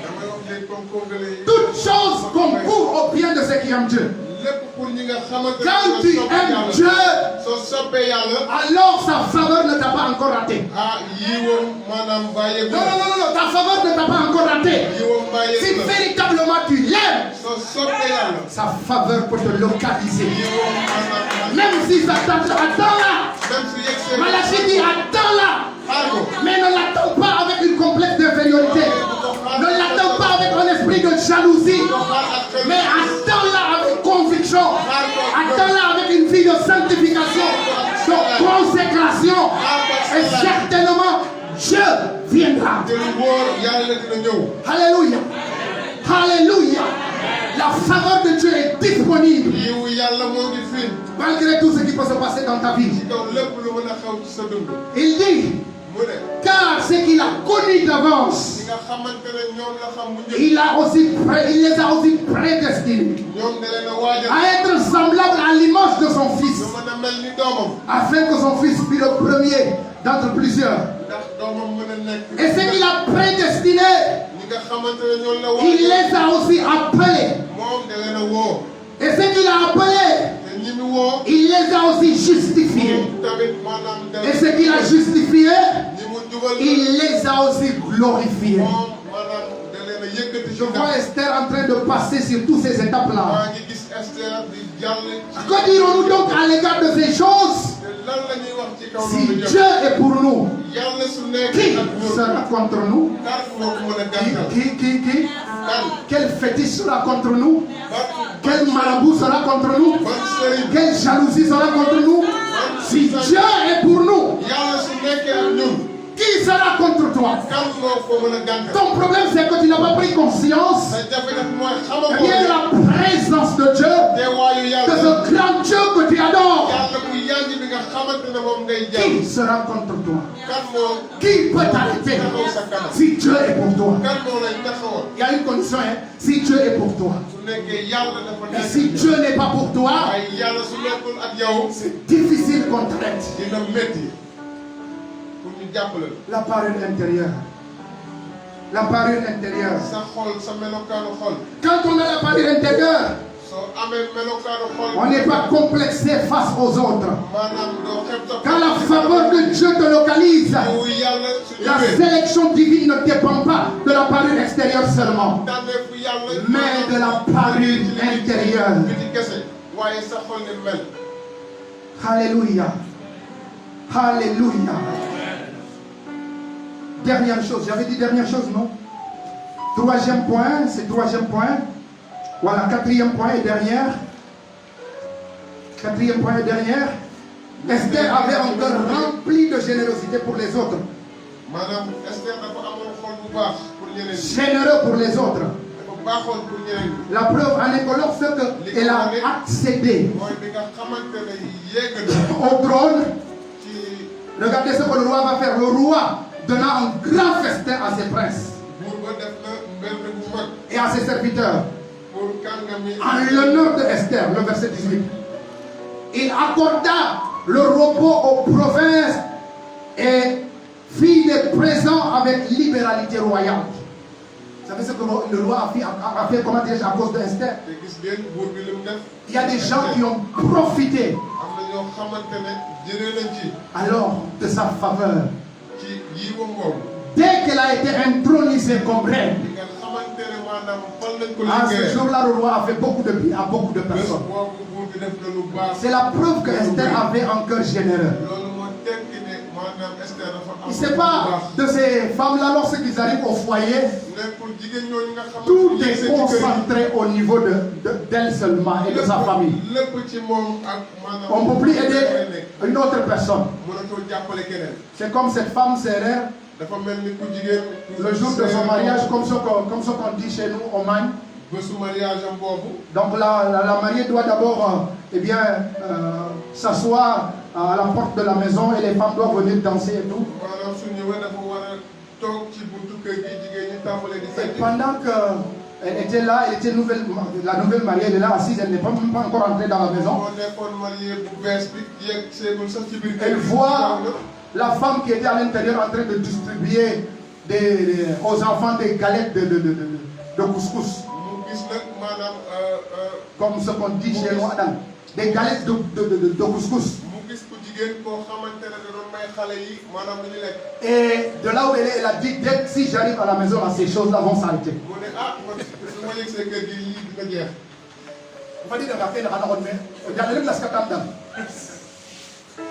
damay wax léegi comme Congolais yi.
Toutes choses concourent au bien de ceux qui aiment Dieu.
lépp pour ñi nga xamante ne
Quand
dañoo
tu
sopp
aimes
yàlla.
Dieu,
soo soppee yàlla.
alors sa faveur ne t'a pas encore raté.
ah yiiwam maanaam bàyyeeku
Non,
la.
non, non, non, ta faveur ne t'a pas encore raté.
yiiwam
Si
bàyyeeku la.
véritablement tu l'aimes,
soo soppee yàlla.
sa faveur peut te localiser.
yiiwam maanaam.
Même si ça t'attend, attends-là.
même su yegsee.
Malachie dit attends-là.
xaar ko.
Mais ne l'attends pas avec une complexe d'infériorité. Ne l'attends pas avec un esprit de jalousie. Mais attends-là avec conviction. Attends-là avec une vie de sanctification, de consécration. Et certainement, Dieu viendra.
te lu wóor yàlla dina ñëw.
Alléluia. Alléluia. La faveur de Dieu est disponible.
yiiwu yàlla moo ngi fi.
Malgré tout ce qui peut se passer dans ta vie.
ci kaw lépp lu mën a xew ci sa dund.
Il dit,
mu ne.
car ce qu'il a connu d'avance,
ñi nga xamante ne ñoom la xam bu njëkk.
il les a aussi prédestinés
ñoom da leen a waajal.
à être semblables à l'image de son fils,
ñu mën a mel ni doomam.
afin que son fils fût le premier d'entre plusieurs.
ndax doomam mën a nekk.
Et ce qu'il a prédestiné,
ñi nga xamante ne ñoom la
il
waajal.
les a aussi appelés.
moom da leen a woo.
Et ce qu'il a appelés,
te ñi mu woo.
il les a aussi justifiés.
moom tamit maanaam da
Et ce qu'il a justifié,
ñi mu jubal.
il les a aussi glorifiés.
moom maanaam da leen a yëkkati.
Je vois Esther en train de passer sur toutes ces étapes-là.
maa ngi gis Esther di jàll ci.
Que dirons-nous donc à l'égard de ces choses?
te lan la ñuy wax ci kaw
Si
loolu
Dieu
yëpp.
est pour nous,
yàlla su
qui
nekkee ak ñun.
sera contre nous?
kan moo ko mën a gàttal.
Qui?
kan.
Quel fétiche sera contre nous?
ban
Quel marabout sera contre nous?
ban sëriñ.
Quelle jalousie sera contre nous? Si Dieu est pour nous,
yàlla su nekkee ak ñun.
qui sera contre toi?
kan moo ko mën a gàttal.
Ton problème c'est que tu n'as pas pris conscience
sa jafe-jafe mooy xamoo
de la présence de Dieu,
teewaayu
de
yàlla.
ce grand Dieu que tu adores.
yàlla bu yàgg bi nga xamante ne moom ngay
Qui
jàll.
sera contre toi?
kan moo
Qui peut t'arrêter
taxaw sa kanam.
si Dieu est pour toi?
kan moo lay taxawal.
Il y a une condition, hein? Si Dieu est pour toi.
su nekkee yàlla dafa
Et
nekk.
si Dieu n'est pas pour toi,
waaye yàlla su nekkul ak yow.
c'est difficile qu'on traite.
dina métti pour ñu jàppale la.
La parure intérieure. La parure intérieure.
sa xol sa melokaanu xol.
Quand on a la parure intérieure,
soo amee melokaanu xol.
on n'est pas complexé face aux autres.
maanaam doo xeeb sa.
Quand la faveur de Dieu te localise,
yow yàlla su
la
ñëwee.
sélection divine ne dépend pas de la parure extérieure seulement,
tànneefu yàlla.
mais de la parure intérieure.
bi ci kese. waaye sa xol ni mel.
Alléluia. Alléluia. Dernière chose, j'avais dit dernière chose, non? Troisième point, c'est troisième point. Voilà, quatrième point et dernière. Quatrième point et dernière. Esther avait un cœur rempli de générosité pour les autres.
maanaam Esther dafa amoon xol bu baax pour ñeneen ñi.
Généreux pour les autres.
dafa baaxoon pour ñeneen ñi.
La preuve en est que lorsque elle a accédé
mooy bi nga xamante ne yegg na
au trône,
ci
regardez ce que le roi va faire. Le roi donna un grand festin à ses princes
buur ba def na mbir bu mag
et à ses serviteurs.
pour kàngam yi.
En l'honneur de Esther, le verset 18. Il accorda le repos aux provinces et fit des présents avec libéralité royale. Vous savez ce que le roi a fait comment dire, à cause de Esther?
te gis ngeen buur bi li mu def.
Il y a des gens qui ont profité
am na ñoo xamante ne jëlee nañ ci.
alors de sa faveur.
ci yiiwam boobu.
Dès qu'elle a été intronisée comme reine,
li nga xamante ne maanaam fal nañ ko
à ce
liggéey.
jour-là, le roi a fait beaucoup de bien à beaucoup de
bés
personnes.
boobu buur bi def na lu baax.
C'est la preuve que Esther avait un cœur généreux.
loolu moo tekki ne maanaam Esther dafa
am
sait pas de ces femmes-là, lorsqu'ils arrivent au foyer,
nekkul jigéen ñooñu nga xamante
tout
ni
est
seen ci kër yi
concentré au niveau d'elle seulement et de sa famille.
lépp ci moom ak maanaam
On ne peut plus aider une autre personne.
mënatoo jàppale keneen
C'est comme cette femme sérère,
dafa mel ni ku jigéen
le jour de son mariage, comme ce qu'on dit chez nous au Magne.
bésu mariage am boobu
Donc la mariée doit d'abord s'asseoir à la porte de la maison et les femmes doivent venir danser et tout.
maanaam su ñëwee dafa war a toog ci buntu kër gi jigéen ñi tàmbalee di
Et
fecc
pendant qu'elle était là, elle était la nouvelle mariée, elle est là assise, elle n'est même pas encore entrée dans la maison.
moo nekkoon marié bu bees bi yegg seegul sax ci biir kër
Elle
gi
voit la femme qui était à l'intérieur en train de distribuer aux enfants des galettes de couscous.
mu gis nag maanaam
Comme ce qu'on dit chez nous, Adam. Des galettes de couscous.
mu gis ku jigéen koo xamante ne da doon may xale yi maanaam lu ñu lekk
Et de là où elle est, elle a dit, dès que si j'arrive à la maison, là, ces choses-là vont s'arrêter.
mu ne ah man su ma yegg see kër gi lii dina jeex
On va dire que la fille n'a pas de mais il y a le glace qui attend.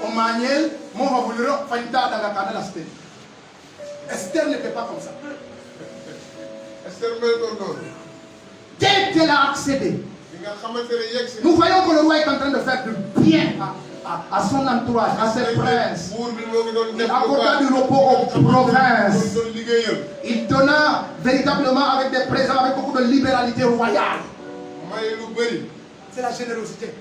Au manuel, mon voulu fanta dans la canne la stèle. Esther n'était pas comme ça.
Esther mel doon noonu
Dès qu'elle a accédé,
bi nga xamante ne yegg si
nous voyons que le roi est en train de faire du bien à son entourage, à ses princes.
buur bi moo ngi doon
Il
def
accorda du repos aux provinces.
doon liggéeyal
Il donna véritablement avec des présents, avec beaucoup de libéralité royale.
may lu bëri
C'est la générosité.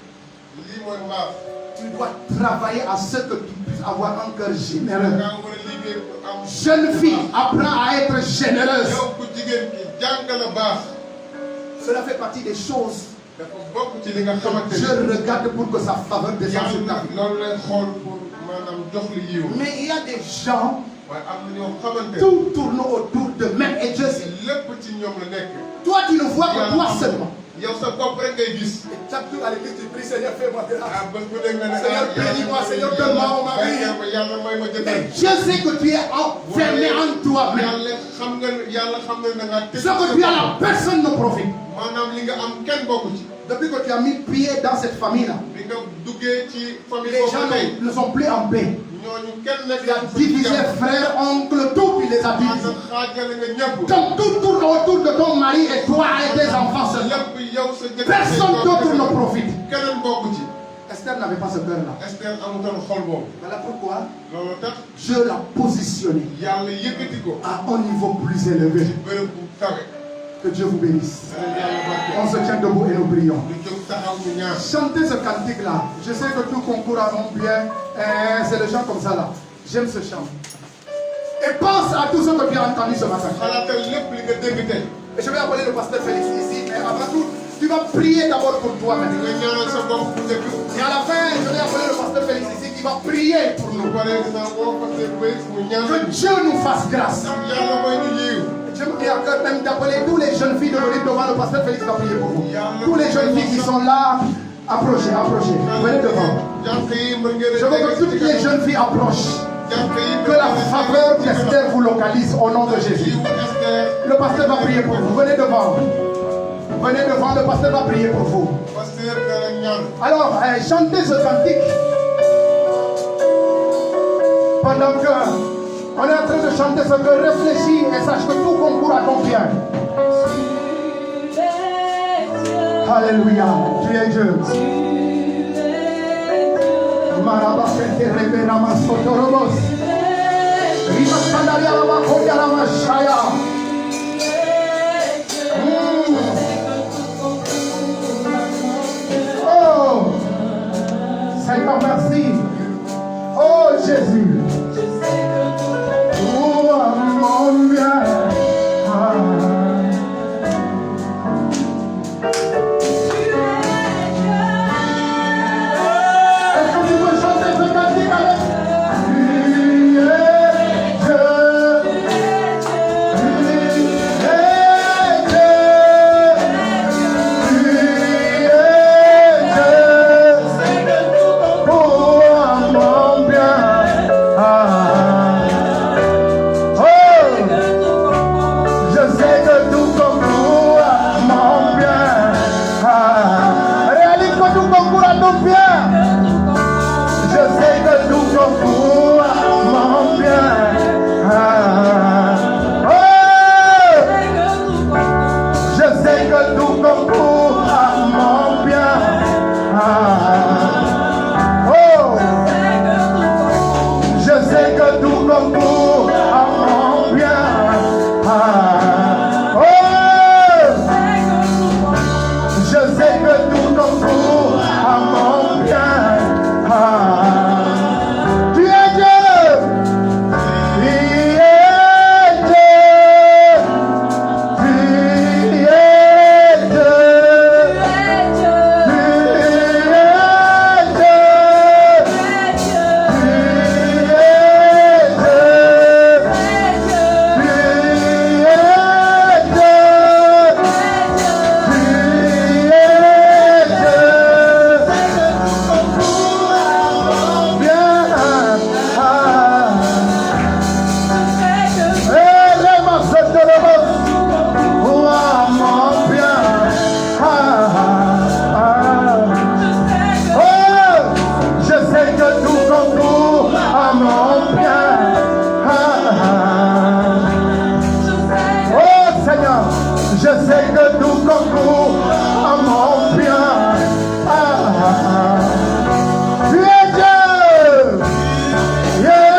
lii mooy mbaax
Tu dois travailler à ce que tu puisses avoir un cœur généreux.
nga war a liggéey pour am
Jeune fille, apprends à être généreuse.
yow ku jigéen ki jàng la baax
Cela fait partie des choses.
dafa bokk ci li nga xamante
Je
ne
regarde pour que sa faveur descende sur ta
yàlla
vie.
loolu lay xool pour maanaam jox li yiw
Mais il y a des gens,
waaye am na ñoo xamante ne
tout tourne autour d'eux-mêmes. Et Dieu sait.
lépp ci ñoom la nekk
Toi, tu ne vois que toi seulement.
yow sa bopp rek ngay gis
Et chaque jour à l'église, tu pries, Seigneur, fais-moi grâce.
ah bés bu dee nga ne
Seigneur, bénis-moi, Seigneur, donne-moi mon mari.
yàlla may ma jëkkër
Mais Dieu sait que tu es enfermé en toi-même.
yàlla xam nga da ngaa tëj
Ce que tu as là, personne ne profite.
maanaam li nga am kenn bokku ci
Depuis que tu as mis pied dans cette famille-là,
bi nga duggee ci famille
les
boobu
gens
tey
ne sont plus en paix.
ñooñu kenn nekk
Tu as divisé frère, oncle, tout, puis les as divisés.
xaajale nga ñëpp
Donc tout tourne autour de ton mari et toi et tes enfants seulement.
lépp yow sa jëkkër
Personne d'autre ne profite.
keneen bokku ci
Esther n'avait pas ce cœur-là.
Esther amutoon xol boobu
Voilà pourquoi
loolu tax
Dieu l'a positionné
yàlla yëkkati ko
à un niveau plus élevé.
bërëb bu kawe
Que Dieu vous bénisse.
yàlla barke
On se tient debout et nous prions.
ñu jóg taxaw ñu ñaan
Chantez ce cantique-là. Je sais que tout concourt à mon bien. C'est le chant comme ça là. J'aime ce chant. Et pense à tout ce que tu as entendu ce matin.
xalaatal lépp li nga dégg tey
Et je vais appeler le pasteur Félix ici, mais avant tout, tu vas prier d'abord pour toi
nga
maintenant.
ñaanal sa bopp bu njëkk
Et à la fin, je vais appeler le pasteur Félix ici qui va prier pour
bu
nous.
paree dinaa woo pasteur Félix mu ñaan
Que Dieu nous fasse grâce.
yàlla may ñu yiw
J'aimerais à cœur même d'appeler tous les jeunes filles de venir devant le pasteur Félix va prier pour vous. Tous les jeunes filles qui sont là, approchez, approchez. Venez devant.
jànq yi mën ngeen
Je veux que toutes les jeunes filles approchent.
jànq yi
Que la faveur d'Esther vous localise au nom de Jésus.
yiwu Esther
Le pasteur va prier pour vous. Venez devant. Venez devant, le pasteur va prier pour vous.
pasteur dana ñaan
Alors, chantez ce cantique. Pendant que on est en train de chanter ce que réfléchis et sache que tout concourt à ton bien. Alléluia. Tu es Dieu. Marabasente reverama sotorobos. Rimasandaria labakoya lamashaya. Oh, Seigneur, merci. Oh, Jésus. Oh, mon bien. Est-ce que tu peux chanter ce cantique avec? Tu es Dieu. Tu que tout concourt à mon bien. Oh, je sais que tout concourt à mon bien. Oh, je sais que tout concourt à mon bien. Tu es Dieu. Tu es Dieu. Tu es Dieu. Je sais que tout concourt à mon bien. Tu es Dieu. Tu es Dieu. Tu es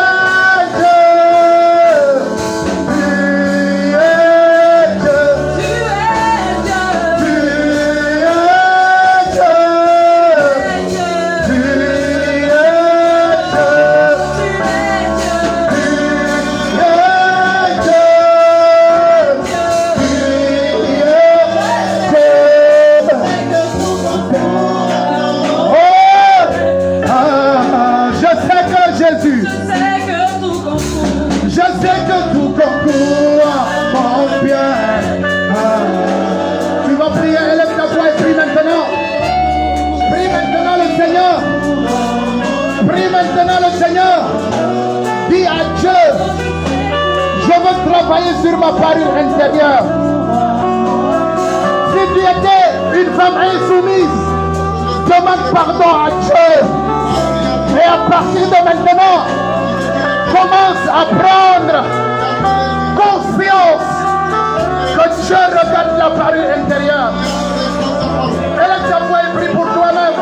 Dieu. Tu es Dieu. Jésus. Je sais que tout concourt à mon bien. Tu vas prier, élève ta voix et prie maintenant. Prie maintenant le Seigneur. Prie maintenant le Seigneur. Dis à Dieu, je veux travailler sur ma parure intérieure. Si tu étais une femme insoumise, demande pardon à Dieu. Et à partir de maintenant, commence à prendre conscience que Dieu regarde la parure intérieure. Élève ta voix et prie pour toi-même.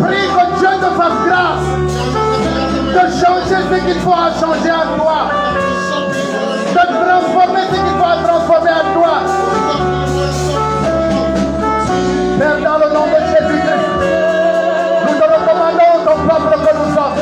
Prie que Dieu te fasse grâce de changer ce qu'il faut changer en toi, de transformer ce qu'il faut transformer en toi. Père, dans le nom de Jésus-Christ, nous te recommandons ton peuple que nous sommes.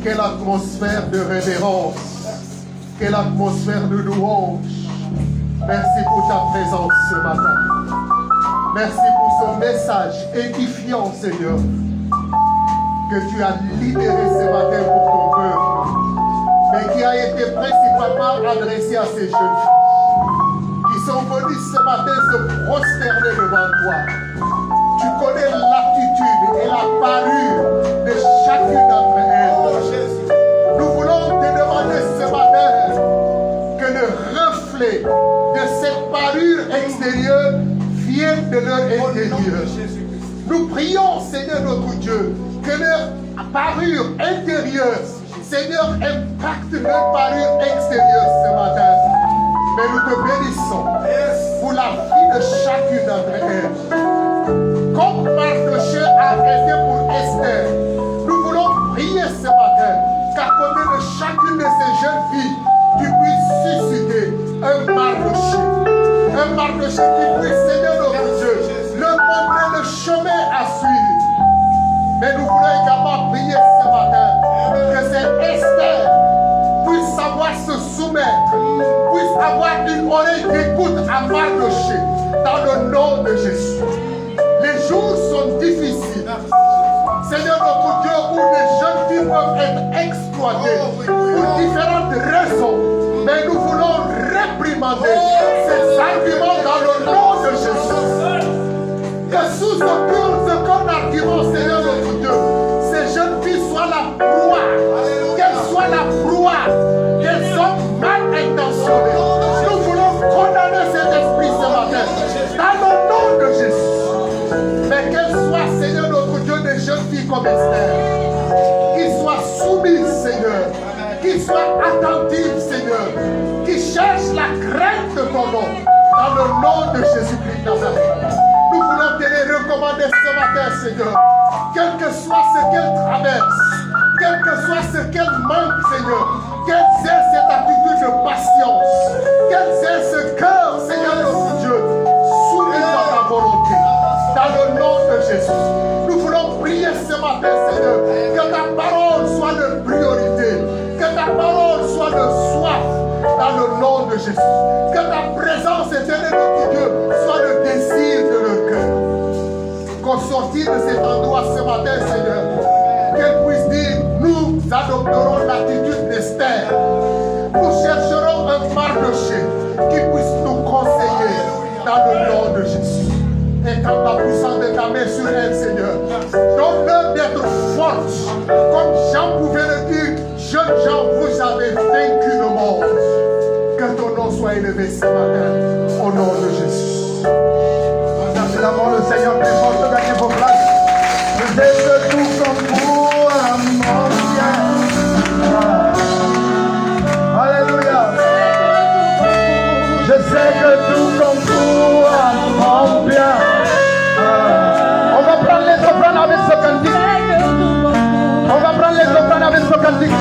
Quelle atmosphère de révérence, quelle atmosphère de louange. Merci pour ta présence ce matin. Merci pour ce message édifiant, Seigneur, que tu as libéré ce matin pour ton peuple, mais qui a été principalement adressé à ces jeunes filles qui sont venus ce matin se prosterner devant toi. Tu connais l'attitude et la parure de chacune d'entre elles. Nous voulons te demander ce matin que le reflet de cette parure extérieure vienne de leur intérieur. Nous prions, Seigneur notre Dieu, que leur parure intérieure, Seigneur, impacte leur parure extérieure ce matin. Mais nous te bénissons pour la vie de chacune d'entre elles. Comme Mardochée a
à Mardoché dans le nom de Jésus. Les jours sont difficiles. Seigneur notre Dieu, où les jeunes filles peuvent être exploitées pour différentes raisons. Mais nous voulons réprimander ces arguments dans le nom de Jésus. Que sous aucun argument, Seigneur notre Dieu, ces jeunes filles soient la proie, qu'elles soient la proie des hommes mal intentionnés. Nous voulons condamner cet esprit ce matin, dans le nom de Jésus. Mais qu'elles soient, Seigneur notre Dieu, des jeunes filles comme Esther, qui soient soumises, Seigneur, qui soient attentives, Seigneur, qui cherchent la crainte de ton nom, dans le nom de Jésus-Christ Nazareth. Nous voulons te les recommander ce matin, Seigneur, quel que soit ce qu'elles traversent, quel que soit ce qu'elles manquent, Seigneur, qu'elles aient cette attitude de patience, qu'elles aient ce cœur, Seigneur notre Dieu, soumis à ta volonté, dans le nom de Jésus. Nous voulons prier ce matin, Seigneur, que ta parole soit de priorité, que ta parole soit de soif, dans le nom de Jésus. Que ta présence, éternelle, notre Dieu, soit le désir de leur cœur. Qu'au sortir de cet endroit ce matin, Seigneur, qu'elle puisse dire, nous adopterons l'attitude d'Esther. Nous chercherons un Mardoché qui puisse nous conseiller dans le nom de Jésus. Étends la puissance de ta main sur elle, Seigneur. Donne-leur d'être forte, comme Jean pouvait le dire. Jeunes gens, vous avez vaincu le monde. Que ton nom soit élevé ce matin, au nom de Jésus.
Merci d'amour, le Seigneur très fort, gagnez vos places. Vous êtes tout comme vous, mon Dieu. Alléluia. Je sais que tout comme vous, mon bien. On va prendre les sopranes avec ce cantique. On va prendre les sopranes avec ce cantique.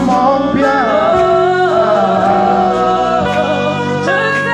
Mon bien.
Je sais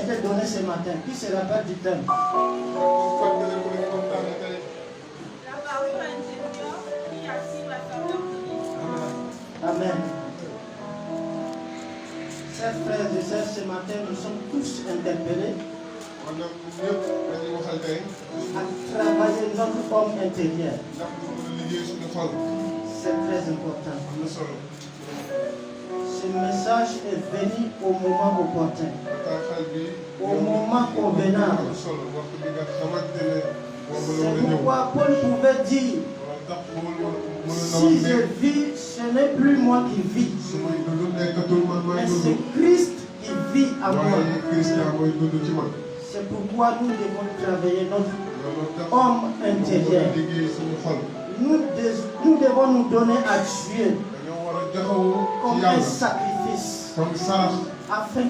été donné ce matin. Qui se rappelle du thème?
kon fàttali ko lañ waxtaane tey.
La parole intérieure qui attire la faveur de Dieu.
Amen. Chers frères et sœurs, ce matin, nous sommes tous interpellés
kon nag ñun ñëpp dañuy waxal tey.
à travailler notre homme intérieur.
ndax ñu mën a liggéey suñu xol.
C'est très important.
am na solo.
Ce message est venu au moment opportun,
bataaxal bi.
au moment
am
convenable.
na solo waxtu bi nga xamante ne moom la war a
C'est
ñëw.
pourquoi Paul pouvait dire,
loolu tax Paul mënoon na wax
si je
ne
vis, ce n'est plus moi qui vis,
su may dund nekkatul man
mais
maay
c'est
dund.
Christ qui vit en moi.
waaye Christian mooy dund ci man.
C'est pourquoi nous devons travailler notre
loolu tax
homme
ñu
intérieur.
liggéey suñu xol.
Nous devons nous donner à Dieu
dañoo war a joxewu
comme
ci
un
yàlla
sacrifice
comme sarax
afin